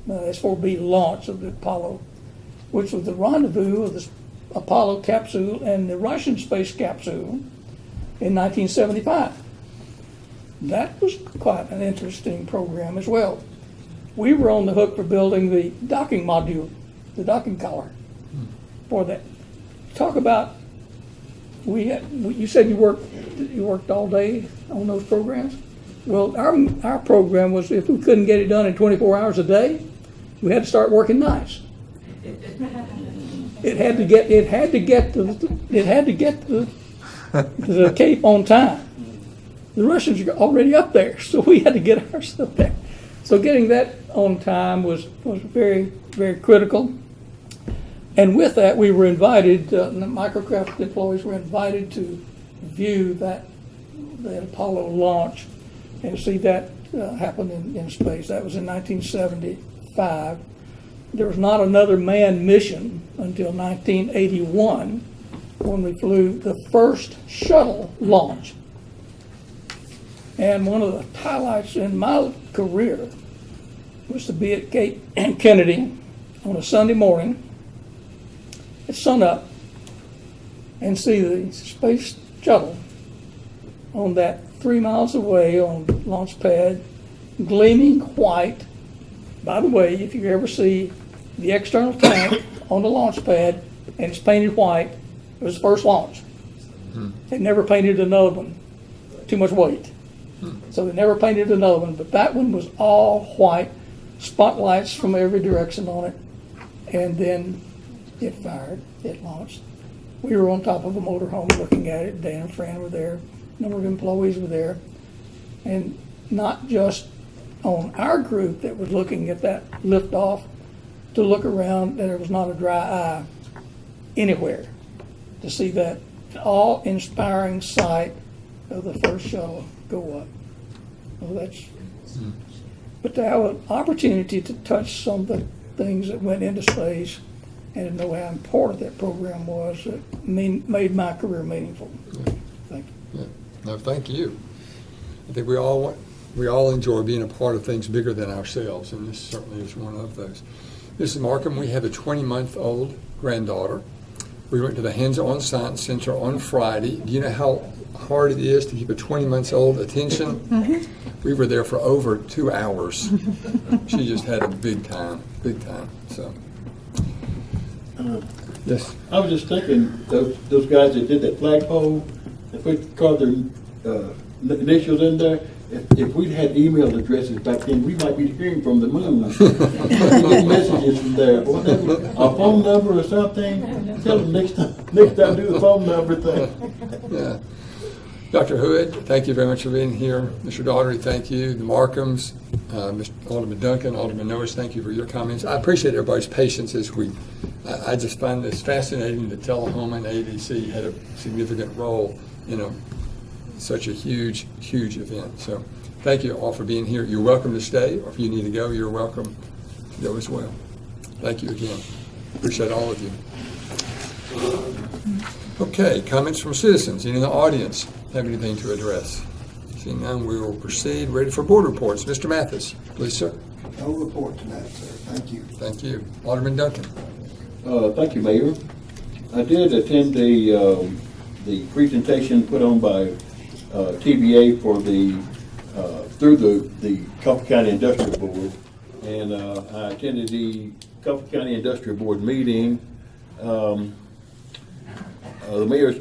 S4B launch of the Apollo, which was the rendezvous of the Apollo capsule and the Russian space capsule in 1975. That was quite an interesting program as well. We were on the hook for building the docking module, the docking collar for that. Talk about, you said you worked all day on those programs? Well, our program was, if we couldn't get it done in 24 hours a day, we had to start working nights. It had to get to the Cape on time. The Russians are already up there, so we had to get our stuff there. So getting that on time was very, very critical. And with that, we were invited, the Microcraft employees were invited to view the Apollo launch and see that happen in space. That was in 1970. 1985. There was not another manned mission until 1981, when we flew the first shuttle launch. And one of the highlights in my career was to be at Cape Kennedy on a Sunday morning at sunup and see the space shuttle on that 3 miles away on launch pad, gleaming white. By the way, if you ever see the external tank on the launch pad and it's painted white, it was the first launch. They never painted another one, too much weight. So they never painted another one, but that one was all white, spotlights from every direction on it. And then it fired, it launched. We were on top of a motorhome looking at it. Dan and Fran were there, a number of employees were there. And not just on our group that was looking at that liftoff, to look around, that there was not a dry eye anywhere to see that awe-inspiring sight of the first shuttle go up. Well, that's, but to have an opportunity to touch some of the things that went into space and to know how important that program was, it made my career meaningful. Thank you. Yeah. No, thank you. I think we all enjoy being a part of things bigger than ourselves, and this certainly is one of those. Mrs. Markham, we have a 20-month-old granddaughter. We went to the Hands-On Science Center on Friday. Do you know how hard it is to keep a 20-month-old attention? We were there for over 2 hours. She just had a big time. So, yes. I was just thinking, those guys that did that flagpole, if we carved their initials in there, if we'd had email addresses back then, we might be hearing from the moon. We get messages from there. A phone number or something, tell them next time do the phone number thing. Yeah. Dr. Hood, thank you very much for being here. Mr. Daugherty, thank you. The Markhams, Mr. Alderman Duncan, Alderman Norris, thank you for your comments. I appreciate everybody's patience as I just find this fascinating that Telehoma and ADC had a significant role in such a huge event. So thank you all for being here. You're welcome to stay, or if you need to go, you're welcome to go as well. Thank you again. Appreciate all of you. Okay, comments from citizens. Any in the audience have anything to address? Seeing none, we will proceed. Ready for board reports. Mr. Mathis, please, sir. No report tonight, sir. Thank you. Thank you. Alderman Duncan. Thank you, Mayor. I did attend the presentation put on by TBA for through the Coffee County Industrial Board, and I attended the Coffee County Industrial Board meeting. The mayor's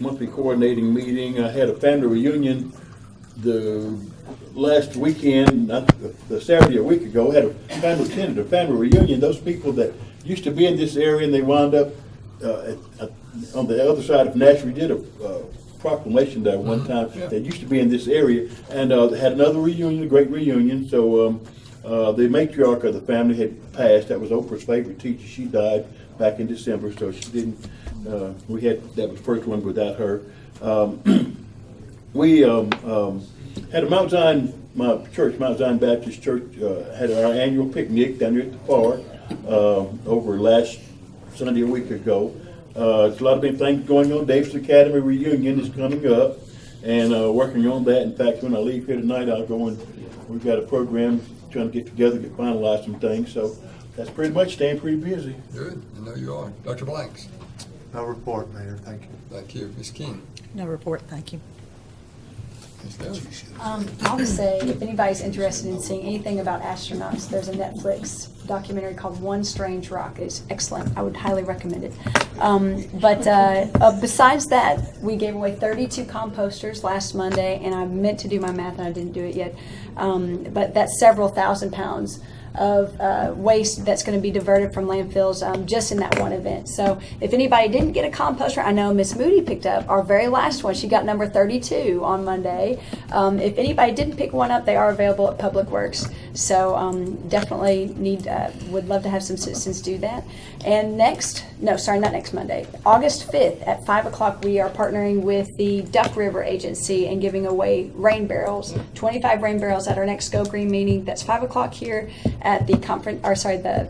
monthly coordinating meeting. I had a family reunion the last weekend, not the Saturday a week ago. I had a family reunion. Those people that used to be in this area and they wound up on the other side of Nashville. We did a proclamation there one time. They used to be in this area, and had another reunion, a great reunion. So the matriarch of the family had passed. That was Oprah's favorite teacher. She died back in December, so she didn't. That was the first one without her. We had a Mount Zion, my church, Mount Zion Baptist Church, had our annual picnic down here at the park over last Sunday a week ago. There's a lot of big things going on. Davis Academy reunion is coming up, and working on that. In fact, when I leave here tonight, I'll go and we've got a program trying to get together, finalize some things. So that's pretty much staying pretty busy. Good. I know you are. Dr. Blanks. No report, Mayor. Thank you. Thank you. Ms. King. No report, thank you. Ms. Dowd. I'll just say, if anybody's interested in seeing anything about astronauts, there's a Netflix documentary called One Strange Rock. It's excellent. I would highly recommend it. But besides that, we gave away 32 composters last Monday, and I meant to do my math and I didn't do it yet. But that's several thousand pounds of waste that's going to be diverted from landfills just in that one event. So if anybody didn't get a composter, I know Miss Moody picked up our very last one. She got number 32 on Monday. If anybody didn't pick one up, they are available at Public Works. So definitely would love to have some citizens do that. And not next Monday, August 5th at 5 o'clock, we are partnering with the Duck River Agency and giving away rain barrels, 25 rain barrels at our next Go Green meeting. That's 5 o'clock here at the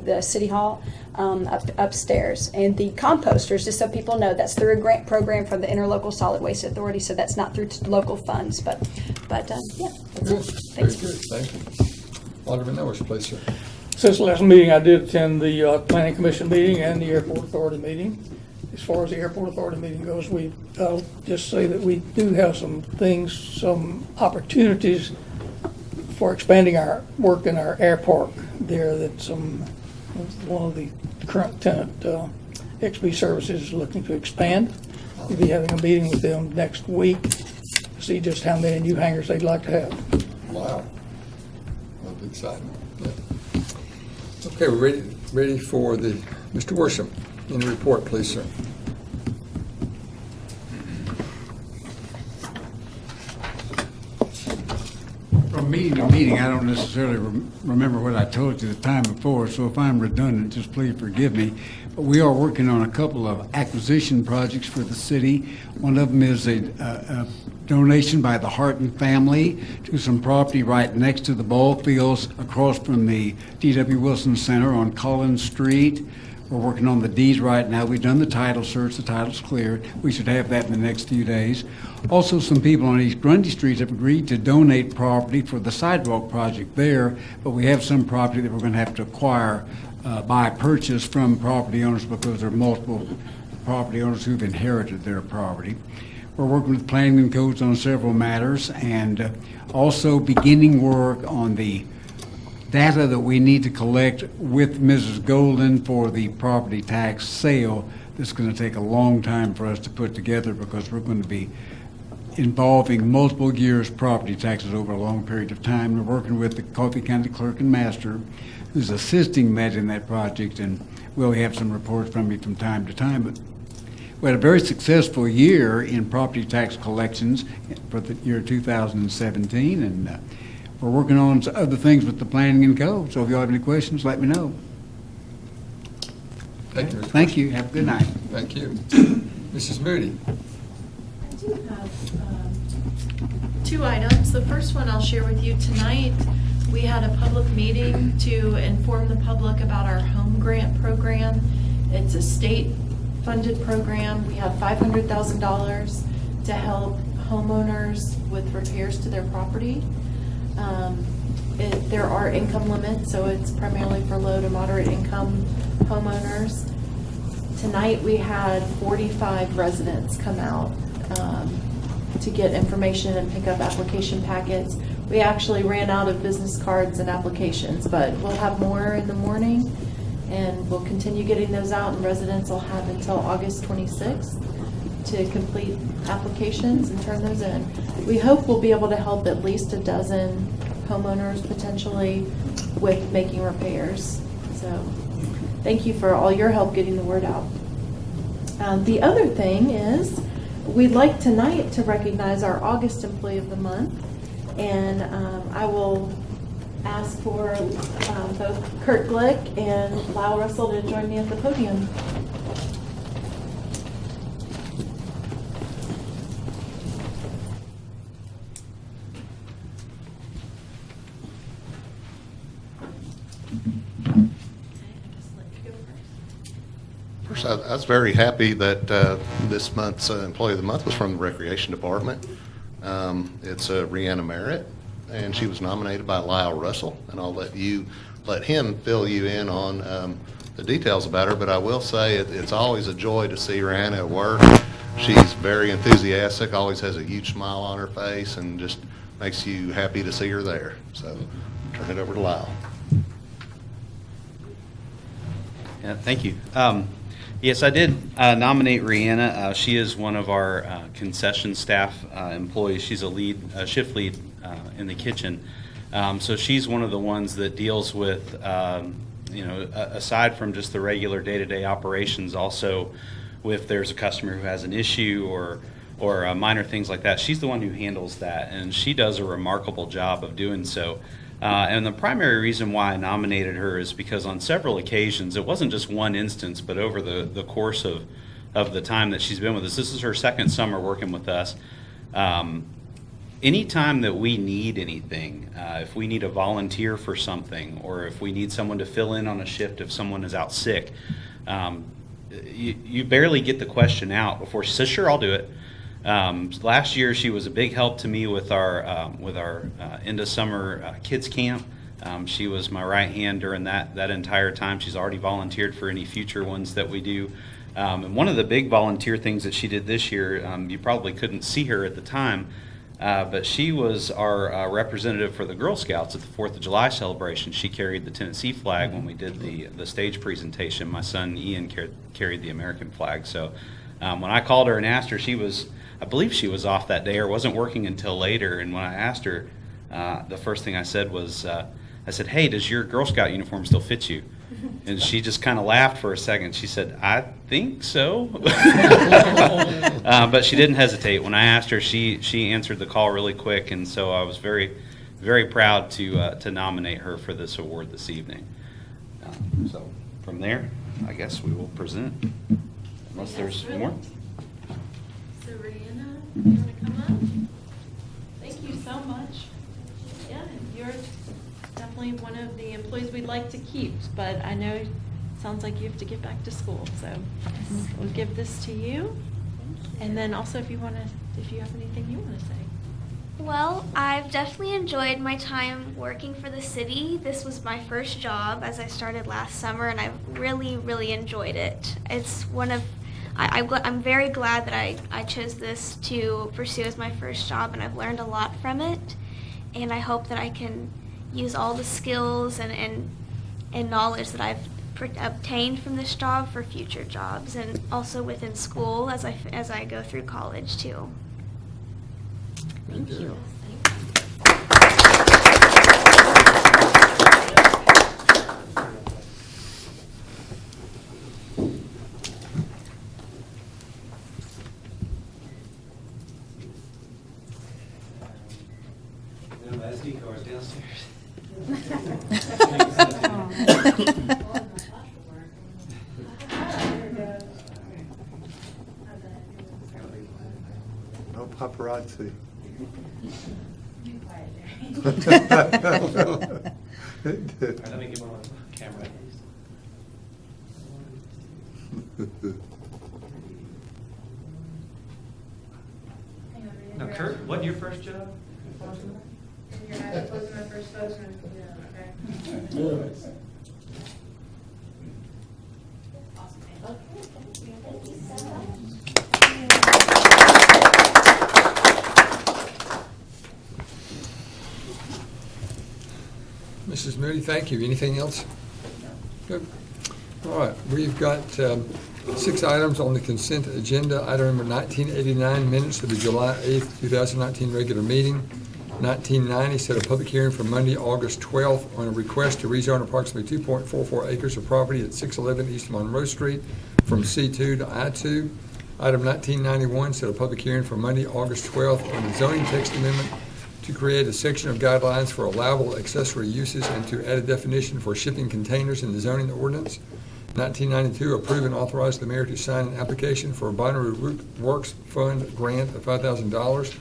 the city hall upstairs. And the composters, just so people know, that's through a grant program from the Interlocal Solid Waste Authority, so that's not through local funds. But yeah, that's Good. it. Very Thanks. good. Thank you. Alderman Ellis, please, sir. Since the last meeting, I did attend the Planning Commission meeting and the Airport Authority meeting. As far as the Airport Authority meeting goes, I'll just say that we do have some things, some opportunities for expanding our work in our air park there. That one of the current tenant, XB Services, is looking to expand. We'll be having a meeting with them next week to see just how many new hangars they'd like to have. Wow. That's exciting. Yeah. Okay, we're ready for Mr. Worsham. Any report, please, sir. From meeting to meeting, I don't necessarily remember what I told you the time before, so if I'm redundant, just please forgive me. But we are working on a couple of acquisition projects for the city. One of them is a donation by the Harton family to some property right next to the ball fields across from the D.W. Wilson Center on Collins Street. We're working on the deeds right now. We've done the title search. The title's cleared. We should have that in the next few days. Also, some people on East Grundy Street have agreed to donate property for the sidewalk project there, but we have some property that we're going to have to acquire by purchase from property owners because there are multiple property owners who've inherited their property. We're working with planning and codes on several matters and also beginning work on the data that we need to collect with Mrs. Golden for the property tax sale. This is going to take a long time for us to put together because we're going to be involving multiple years property taxes over a long period of time. We're working with the Coffee County Clerk and Master who's assisting that in that project, and we'll have some reports from me from time to time. But we had a very successful year in property tax collections for the year 2017, and we're working on other things with the planning and code. So if you have any questions, let me know. Thank you. Thank you. Have a good night. Thank you. Mrs. Moody. I do have two items. The first one I'll share with you tonight. We had a public meeting to inform the public about our home grant program. It's a state-funded program. We have $500,000 to help homeowners with repairs to their property. There are income limits, so it's primarily for low to moderate income homeowners. Tonight we had 45 residents come out to get information and pick up application packets. We actually ran out of business cards and applications, but we'll have more in the morning, and we'll continue getting those out, and residents will have until August 26th to complete applications and turn those in. We hope we'll be able to help at least a dozen homeowners potentially with making repairs. So thank you for all your help getting the word out. The other thing is we'd like tonight to recognize our August Employee of the Month, and I will ask for both Kurt Glick and Lyle Russell to join me at the podium. First, I was very happy that this month's Employee of the Month was from the Recreation Department. It's Rihanna Merritt, and she was nominated by Lyle Russell, and I'll let him fill you in on the details about her, but I will say it's always a joy to see Rihanna at work. She's very enthusiastic, always has a huge smile on her face, and just makes you happy to see her there. So turn it over to Lyle. Yeah, thank you. Yes, I did nominate Rihanna. She is one of our concession staff employees. She's a shift lead in the kitchen. So she's one of the ones that deals with, aside from just the regular day-to-day operations, also if there's a customer who has an issue or minor things like that, she's the one who handles that, and she does a remarkable job of doing so. And the primary reason why I nominated her is because on several occasions, it wasn't just one instance, but over the course of the time that she's been with us, this is her second summer working with us. anytime that we need anything, if we need a volunteer for something, or if we need someone to fill in on a shift if someone is out sick, you barely get the question out before she says, "Sure, I'll do it." Last year, she was a big help to me with our end of summer kids camp. She was my right hand during that entire time. She's already volunteered for any future ones that we do. And one of the big volunteer things that she did this year, you probably couldn't see her at the time, but she was our representative for the Girl Scouts at the 4th of July celebration. She carried the Tennessee flag when we did the stage presentation. My son Ian carried the American flag. So when I called her and asked her, I believe she was off that day or wasn't working until later. And when I asked her, the first thing I said was, I said, "Hey, does your Girl Scout uniform still fit you?" And she just kind of laughed for a second. She said, "I think so." But she didn't hesitate. When I asked her, she answered the call really quick, and so I was very, very proud to nominate her for this award this evening. So from there, I guess we will present, unless there's more. So Rihanna, you want to come up? Thank you so much. Yeah, you're definitely one of the employees we'd like to keep, but I know it sounds like you have to get back to school, so we'll give this to you. And then also if you have anything you want to say. Well, I've definitely enjoyed my time working for the city. This was my first job as I started last summer, and I've really, really enjoyed it. It's I'm very glad that I chose this to pursue as my first job, and I've learned a lot from it. And I hope that I can use all the skills and knowledge that I've obtained from this job for future jobs, and also within school as I go through college too. Thank you. SD cards downstairs. No paparazzi. Let me get my camera. Now, Kurt, wasn't your first job? That wasn't my first postman. Okay. Mrs. Moody, thank you. Anything else? Good. All right, we've got 6 items on the consent agenda. Item number 1989, minutes of the July 8th, 2019 regular meeting. 1990, set a public hearing for Monday, August 12th on a request to rezone approximately 2.44 acres of property at 611 East Monroe Street from C2 to I2. Item 1991, set a public hearing for Monday, August 12th on a zoning text amendment to create a section of guidelines for allowable accessory uses and to add a definition for shipping containers in the zoning ordinance. 1992, approve and authorize the mayor to sign an application for a Binary Works Fund grant of $5,000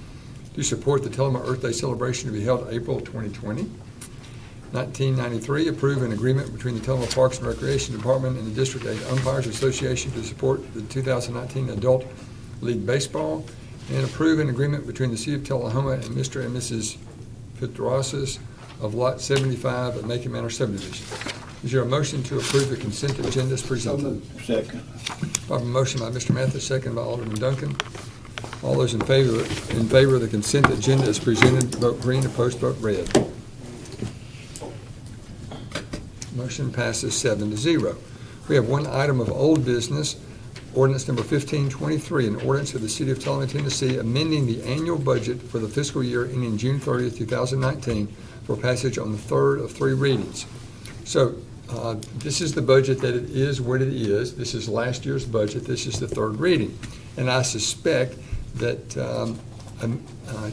to support the Telema Earth Day celebration to be held April 2020. 1993, approve an agreement between the Telema Parks and Recreation Department and the District 8 Umpires Association to support the 2019 Adult League Baseball. And approve an agreement between the City of Tullahoma and Mr. and Mrs. Petrosas of Lot 75 at Macon Manor subdivision. Is there a motion to approve the consent agenda as presented? Second. I have a motion by Mr. Mathis, second by Alderman Duncan. All those in favor of the consent agenda as presented, vote green. Opposed, vote red. Motion passes 7-0. We have one item of old business. Ordinance number 1523, an ordinance of the City of Tullahoma, Tennessee, amending the annual budget for the fiscal year ending June 30th, 2019, for passage on the third of 3 readings. So this is the budget that it is what it is. This is last year's budget. This is the 3rd reading. And I suspect that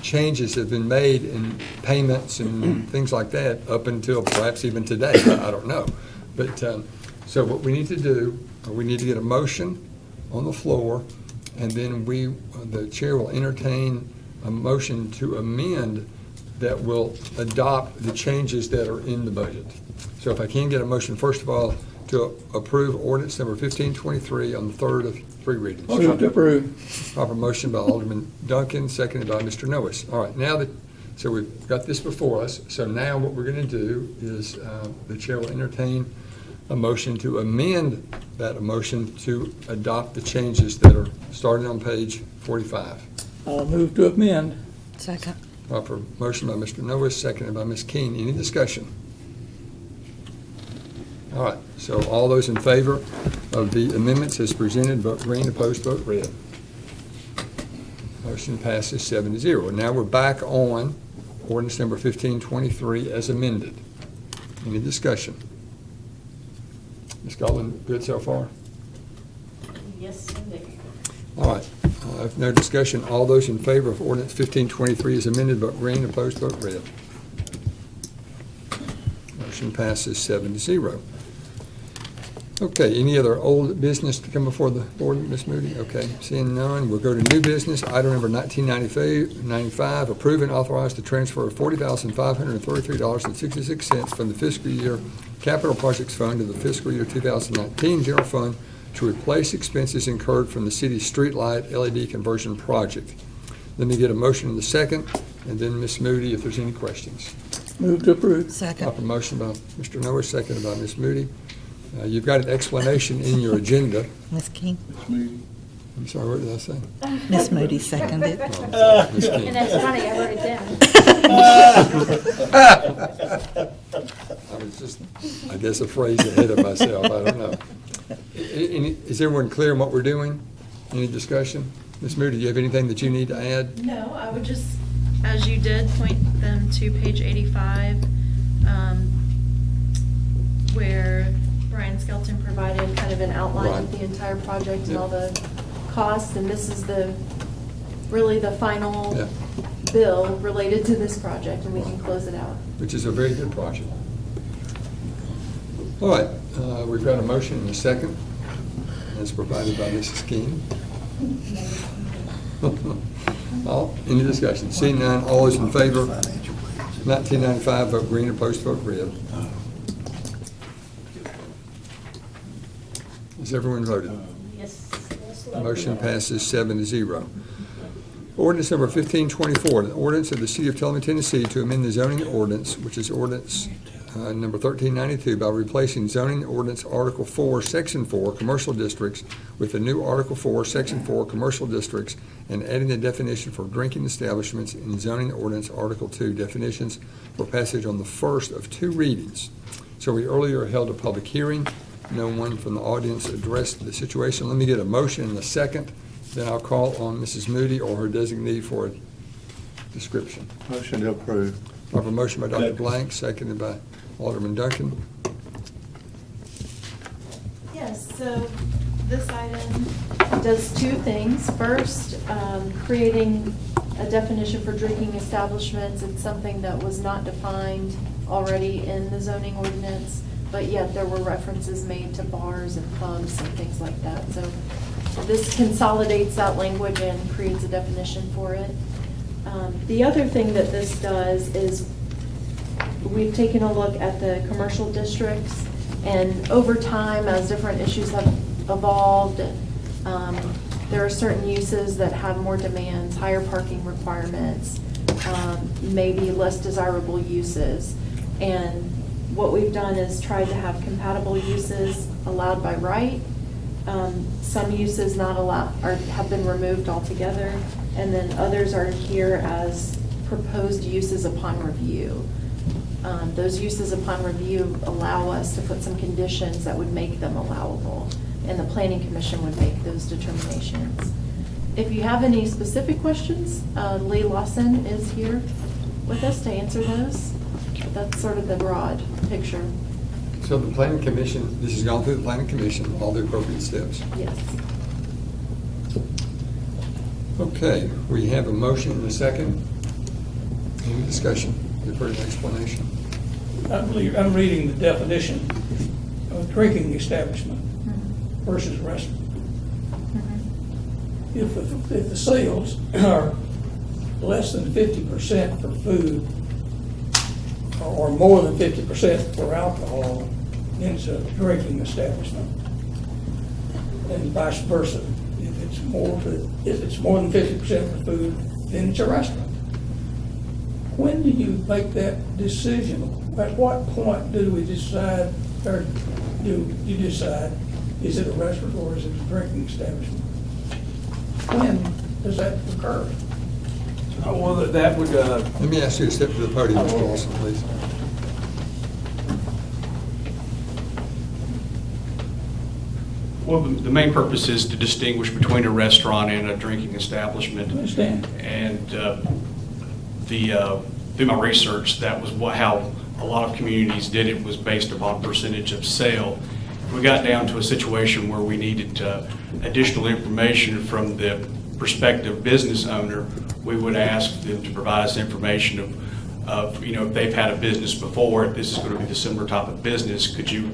changes have been made in payments and things like that up until perhaps even today. I don't know. But so what we need to do, we need to get a motion on the floor, and then the chair will entertain a motion to amend that will adopt the changes that are in the budget. So if I can get a motion, first of all, to approve ordinance number 1523 on the third of three readings. Motion to approve. Proper motion by Alderman Duncan, seconded by Mr. Noes. All right, now that, so we've got this before us, so now what we're going to do is the chair will entertain a motion to amend that motion to adopt the changes that are starting on page 45. I'll move to amend. Second. Proper motion by Mr. Noes, seconded by Ms. Keene. Any discussion? All right, so all those in favor of the amendments as presented, vote green, opposed, vote red. Motion passes 7-0. Now we're back on ordinance number 1523 as amended. Any discussion? Ms. Goldman, good so far? Yes, indeed. All right, if no discussion, all those in favor of ordinance 1523 as amended, vote green, opposed, vote red. Motion passes 7-0. Okay, any other old business to come before the board, Ms. Moody? Okay, seeing none, we'll go to new business. Item number 1995, approve and authorize the transfer of $40,533.66 from the fiscal year capital projects fund to the fiscal year 2019 general fund to replace expenses incurred from the city's streetlight LED conversion project. Let me get a motion in the second, and then Ms. Moody, if there's any questions. Move to approve. Second. Proper motion by Mr. Noah, seconded by Ms. Moody. You've got an explanation in your agenda. Ms. King. I'm sorry, what did I say? Ms. Moody seconded. Oh, Ms. King. And that's funny, I wrote it down. I was just, I guess, a phrase ahead of myself. I don't know. Is everyone clear on what we're doing? Any discussion? Ms. Moody, do you have anything that you need to add? No, I would just, as you did, point them to page 85, where Brian Skelton provided kind of an outline of the entire project and all the costs, and this is really the final bill related to this project, and we can close it out. Which is a very good project. All right, we've got a motion and a second, as provided by Mrs. Keene. Any discussion? Seeing none, all those in favor, 1995, vote green, opposed, vote red. Has everyone voted? Yes. Motion passes 7-0. Ordinance number 1524, an ordinance of the City of Tillman, Tennessee to amend the zoning ordinance, which is ordinance number 1392, by replacing zoning ordinance Article 4, Section 4, Commercial Districts with the new Article 4, Section 4, Commercial Districts, and adding the definition for drinking establishments in zoning ordinance Article 2, definitions for passage on the first of two readings. So we earlier held a public hearing. No one from the audience addressed the situation. Let me get a motion in a second, then I'll call on Mrs. Moody or her designee for a description. Motion to approve. I have a motion by Dr. Blank, seconded by Alderman Duncan. Yes, so this item does two things. First, creating a definition for drinking establishments. It's something that was not defined already in the zoning ordinance, but yet there were references made to bars and pubs and things like that. So this consolidates that language and creates a definition for it. The other thing that this does is we've taken a look at the commercial districts, and over time, as different issues have evolved, there are certain uses that have more demands, higher parking requirements, maybe less desirable uses. And what we've done is tried to have compatible uses allowed by right. Some uses not allowed have been removed altogether, and then others are here as proposed uses upon review. Those uses upon review allow us to put some conditions that would make them allowable, and the Planning Commission would make those determinations. If you have any specific questions, Lee Lawson is here with us to answer those. That's sort of the broad picture. So the Planning Commission, this has gone through the Planning Commission, all the appropriate steps. Yes. Okay, we have a motion and a second. Any discussion? You've heard an explanation. I'm reading the definition of drinking establishment versus restaurant. If the sales are less than 50% for food, or more than 50% for alcohol, then it's a drinking establishment. And vice versa. If it's more than 50% for food, then it's a restaurant. When do you make that decision? At what point do we decide, or do you decide, is it a restaurant or is it a drinking establishment? When does that occur? Well, that would. Let me ask you to step to the podium, Mr. Wilson, please. Well, the main purpose is to distinguish between a restaurant and a drinking establishment. I understand. And through my research, that was how a lot of communities did it, was based upon percentage of sale. If we got down to a situation where we needed additional information from the prospective business owner, we would ask them to provide us information of if they've had a business before, if this is going to be the similar type of business, could you,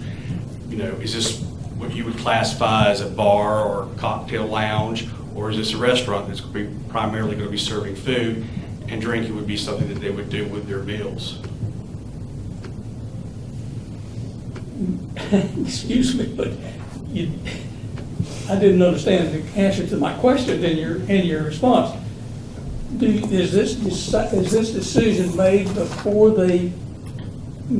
is this what you would classify as a bar or cocktail lounge, or is this a restaurant that's going to be primarily going to be serving food, and drinking would be something that they would do with their meals? Excuse me, but I didn't understand the answer to my question in your response. Is this decision made before they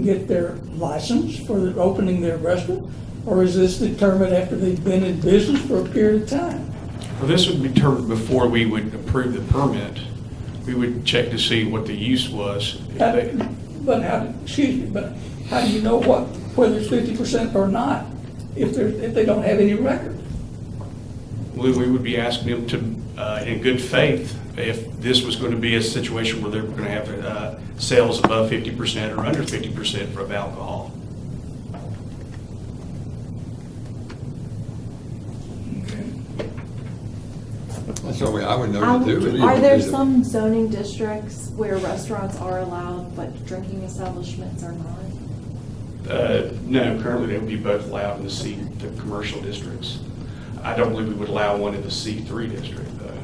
get their license for opening their restaurant, or is this determined after they've been in business for a period of time? Well, this would be determined before we would approve the permit. We would check to see what the use was. But how do you know whether it's 50% or not if they don't have any record? We would be asking them to, in good faith, if this was going to be a situation where they were going to have sales above 50% or under 50% of alcohol. That's the only way I would know to do it. Are there some zoning districts where restaurants are allowed, but drinking establishments are not? No, currently they would be both allowed in the commercial districts. I don't believe we would allow one in the C3 district, though.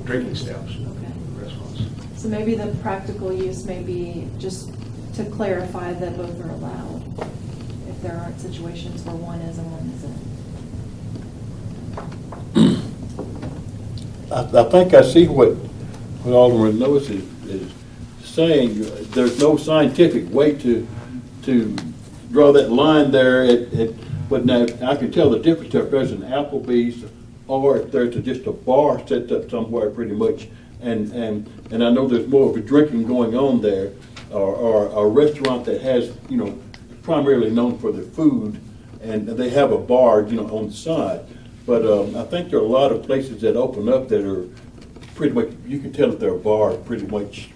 Drinking establishment, restaurants. So maybe the practical use may be just to clarify that both are allowed, if there aren't situations where one is and one isn't. I think I see what Alderman Lewis is saying. There's no scientific way to draw that line there. But now I can tell the difference if there's an Applebee's or if there's just a bar set up somewhere pretty much. And I know there's more of a drinking going on there, or a restaurant that has, primarily known for their food, and they have a bar, on the side. But I think there are a lot of places that open up that are pretty much, you can tell if they're a bar pretty much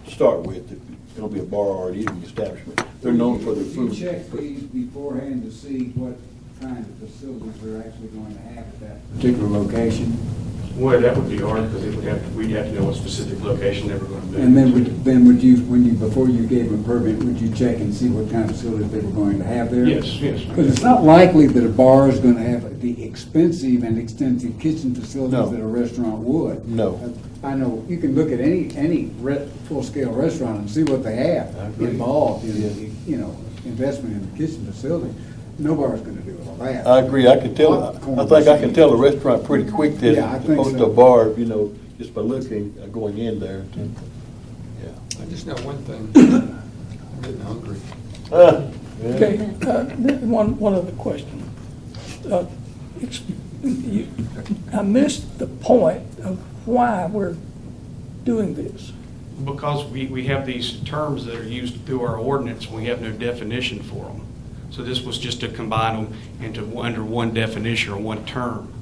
start with. It's going to be a bar or an eating establishment. They're known for their food. You check these beforehand to see what kind of facilities they're actually going to have at that particular location. Well, that would be hard because we'd have to know what specific location they were going to be. And then before you gave them a permit, would you check and see what kind of facilities they were going to have there? Yes. Because it's not likely that a bar is going to have the expensive and extensive kitchen facilities that a restaurant would. No. I know you can look at any full-scale restaurant and see what they have involved in investment in the kitchen facility. No bar's going to do all that. I agree. I think I can tell a restaurant pretty quick that as opposed to a bar, just by looking, going in there. Yeah. I just know one thing. I'm getting hungry. Okay, one other question. I missed the point of why we're doing this. Because we have these terms that are used through our ordinance, we have no definition for them. So this was just to combine them under one definition or one term.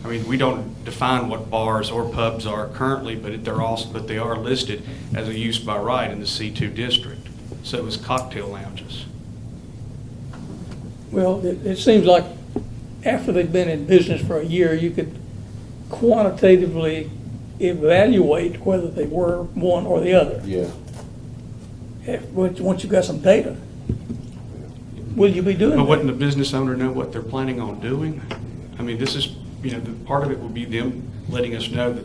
I mean, we don't define what bars or pubs are currently, but they are listed as a use by right in the C2 district. So it was cocktail lounges. Well, it seems like after they've been in business for a year, you could quantitatively evaluate whether they were one or the other. Yeah. Once you've got some data. Will you be doing But that? wouldn't the business owner know what they're planning on doing? I mean, this is, part of it would be them letting us know that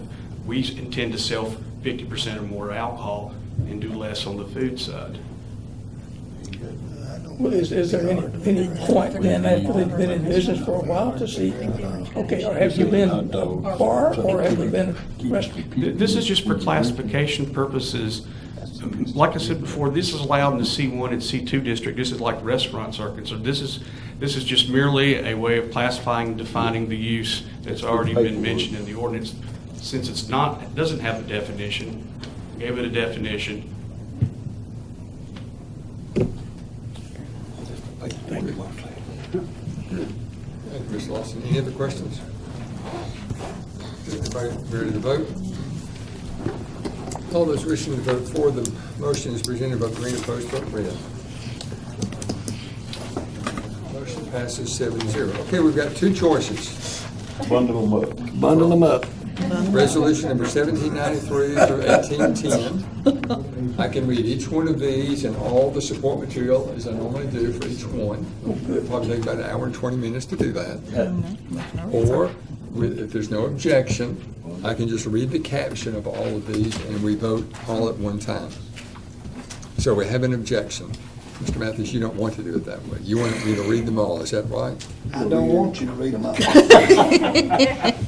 we intend to sell 50% or more alcohol and do less on the food side. Well, is there any point then after they've been in business for a while to see, okay, or have you been a bar or have you been a restaurant? This is just for classification purposes. Like I said before, this is allowed in the C1 and C2 district. This is like restaurants are concerned. This is just merely a way of classifying, defining the use that's already been mentioned in the ordinance. Since it doesn't have a definition, gave it a definition. Thank you, Ms. Lawson. Any other questions? Is everybody ready to vote? All those wishing to vote for the motion is presented by green, opposed, vote red. Motion passes 7-0. Okay, we've got two choices. Bundle them up. Bundle them up. Resolution number 1793 through 1810. I can read each one of these and all the support material as I normally do for each one. It'll probably take about an hour and 20 minutes to do that. Or, if there's no objection, I can just read the caption of all of these and we vote all at one time. So we have an objection. Mr. Matthews, you don't want to do it that way. You want me to read them all, is that right? I don't want you to read them all.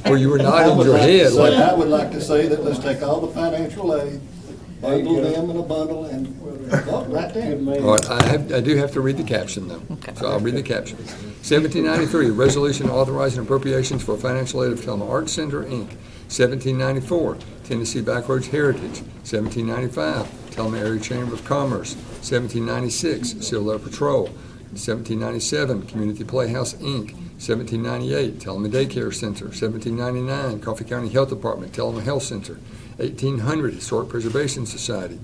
Well, you were nodding your head. I would like to say that let's take all the financial aid, bundle them in a bundle, and vote right there. All right, I do have to read the caption, though. So I'll read the caption. 1793, resolution authorizing appropriations for financial aid of Thelma Arts Center, Inc. 1794, Tennessee Backroads Heritage. 1795, Thelma Area Chamber of Commerce. 1796, Civil Air Patrol. 1797, Community Playhouse, Inc. 1798, Thelma Daycare Center. 1799, Coffee County Health Department, Thelma Health Center. 1800, Historic Preservation Society.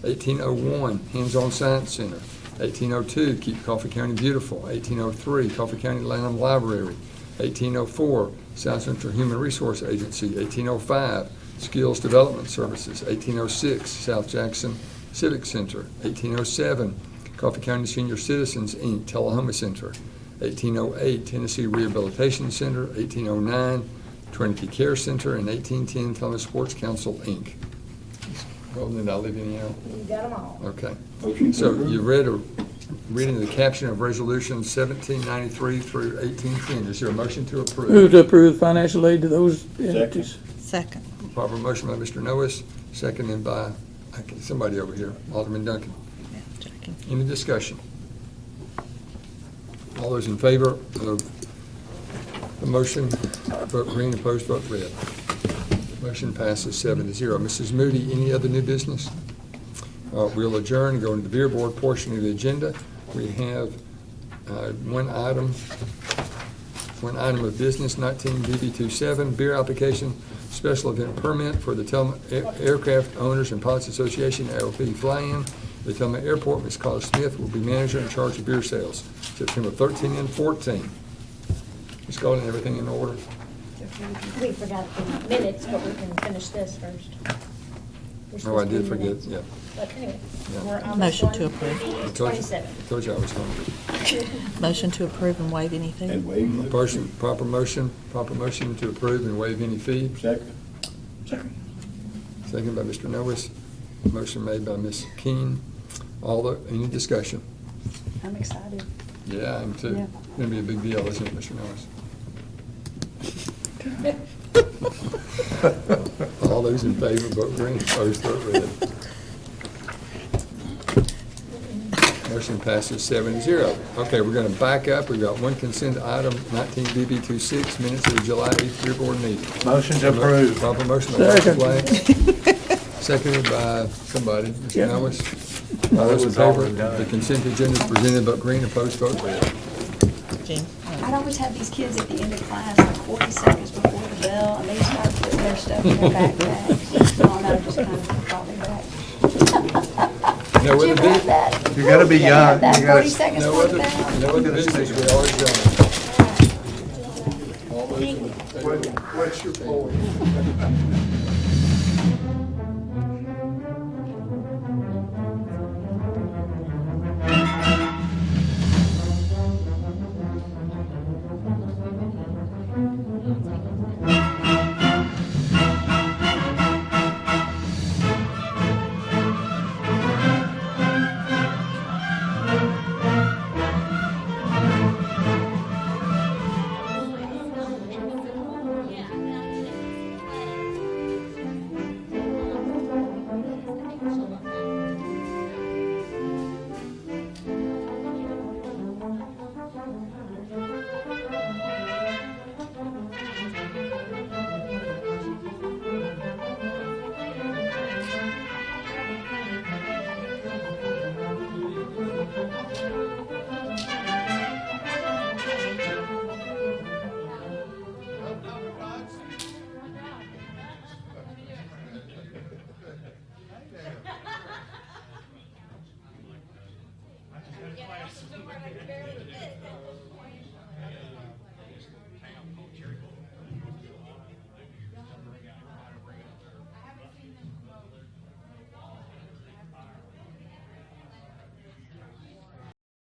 1801, Hands-On Science Center. 1802, Keep Coffee County Beautiful. 1803, Coffee County Lanham Library. 1804, South Central Human Resource Agency. 1805, Skills Development Services. 1806, South Jackson Civic Center. 1807, Coffee County Senior Citizens, Inc., Tullahoma Center. 1808, Tennessee Rehabilitation Center. 1809, Trinity Care Center. And 1810, Thelma Sports Council, Inc. Well, did I leave any out? You got them all. Okay. So you reading the caption of resolution 1793 through 1810. Is there a motion to approve? Move to approve financial aid to those entities. Second. Proper motion by Mr. Noes, seconded by somebody over here, Alderman Duncan. Any discussion? All those in favor of the motion, vote green, opposed, vote red. Motion passes 7-0. Mrs. Moody, any other new business? We'll adjourn and go into the beer board portion of the agenda. We have one item of business, 19 BB27, beer application, special event permit for the Thelma Aircraft Owners and Pilots Association, LP Fly-In. The Thelma Airport, Ms. Carla Smith will be manager in charge of beer sales, September 13 and 14. Ms. Golden, everything in order? We forgot the minutes, but we can finish this first. Oh, I did forget, yeah. But anyway, Yeah. we're on Motion this to one. approve. Twenty-seven. Told you I was hungry. Motion to approve and waive any fee. Proper motion to approve and waive any fee. Second. Second by Mr. Noes. Motion made by Ms. Keene. Any discussion? I'm excited. Yeah, I am too. Yeah. It's gonna be a big deal, isn't it, Mr. Noes? All those in favor, vote green, opposed, vote red. Motion passes 7-0. Okay, we're going to back up. We've got one consent item, 19 BB26, minutes of the July 8th Beer Board meeting. Motion to approve. Proper motion by Dr. Blank, seconded by somebody, Mr. Noes. All those in favor, the consent agenda is presented, vote green, opposed, vote red. I'd always have these kids at the end of class, like 40 seconds before the bell, and they start putting their stuff in their backpacks. Oh, no, just kind of brought me back. No Did you other have that? You gotta be Did you young. have that You gotta- 40 seconds No before the other, bell? no other business, we always done. All those in favor. What's your point?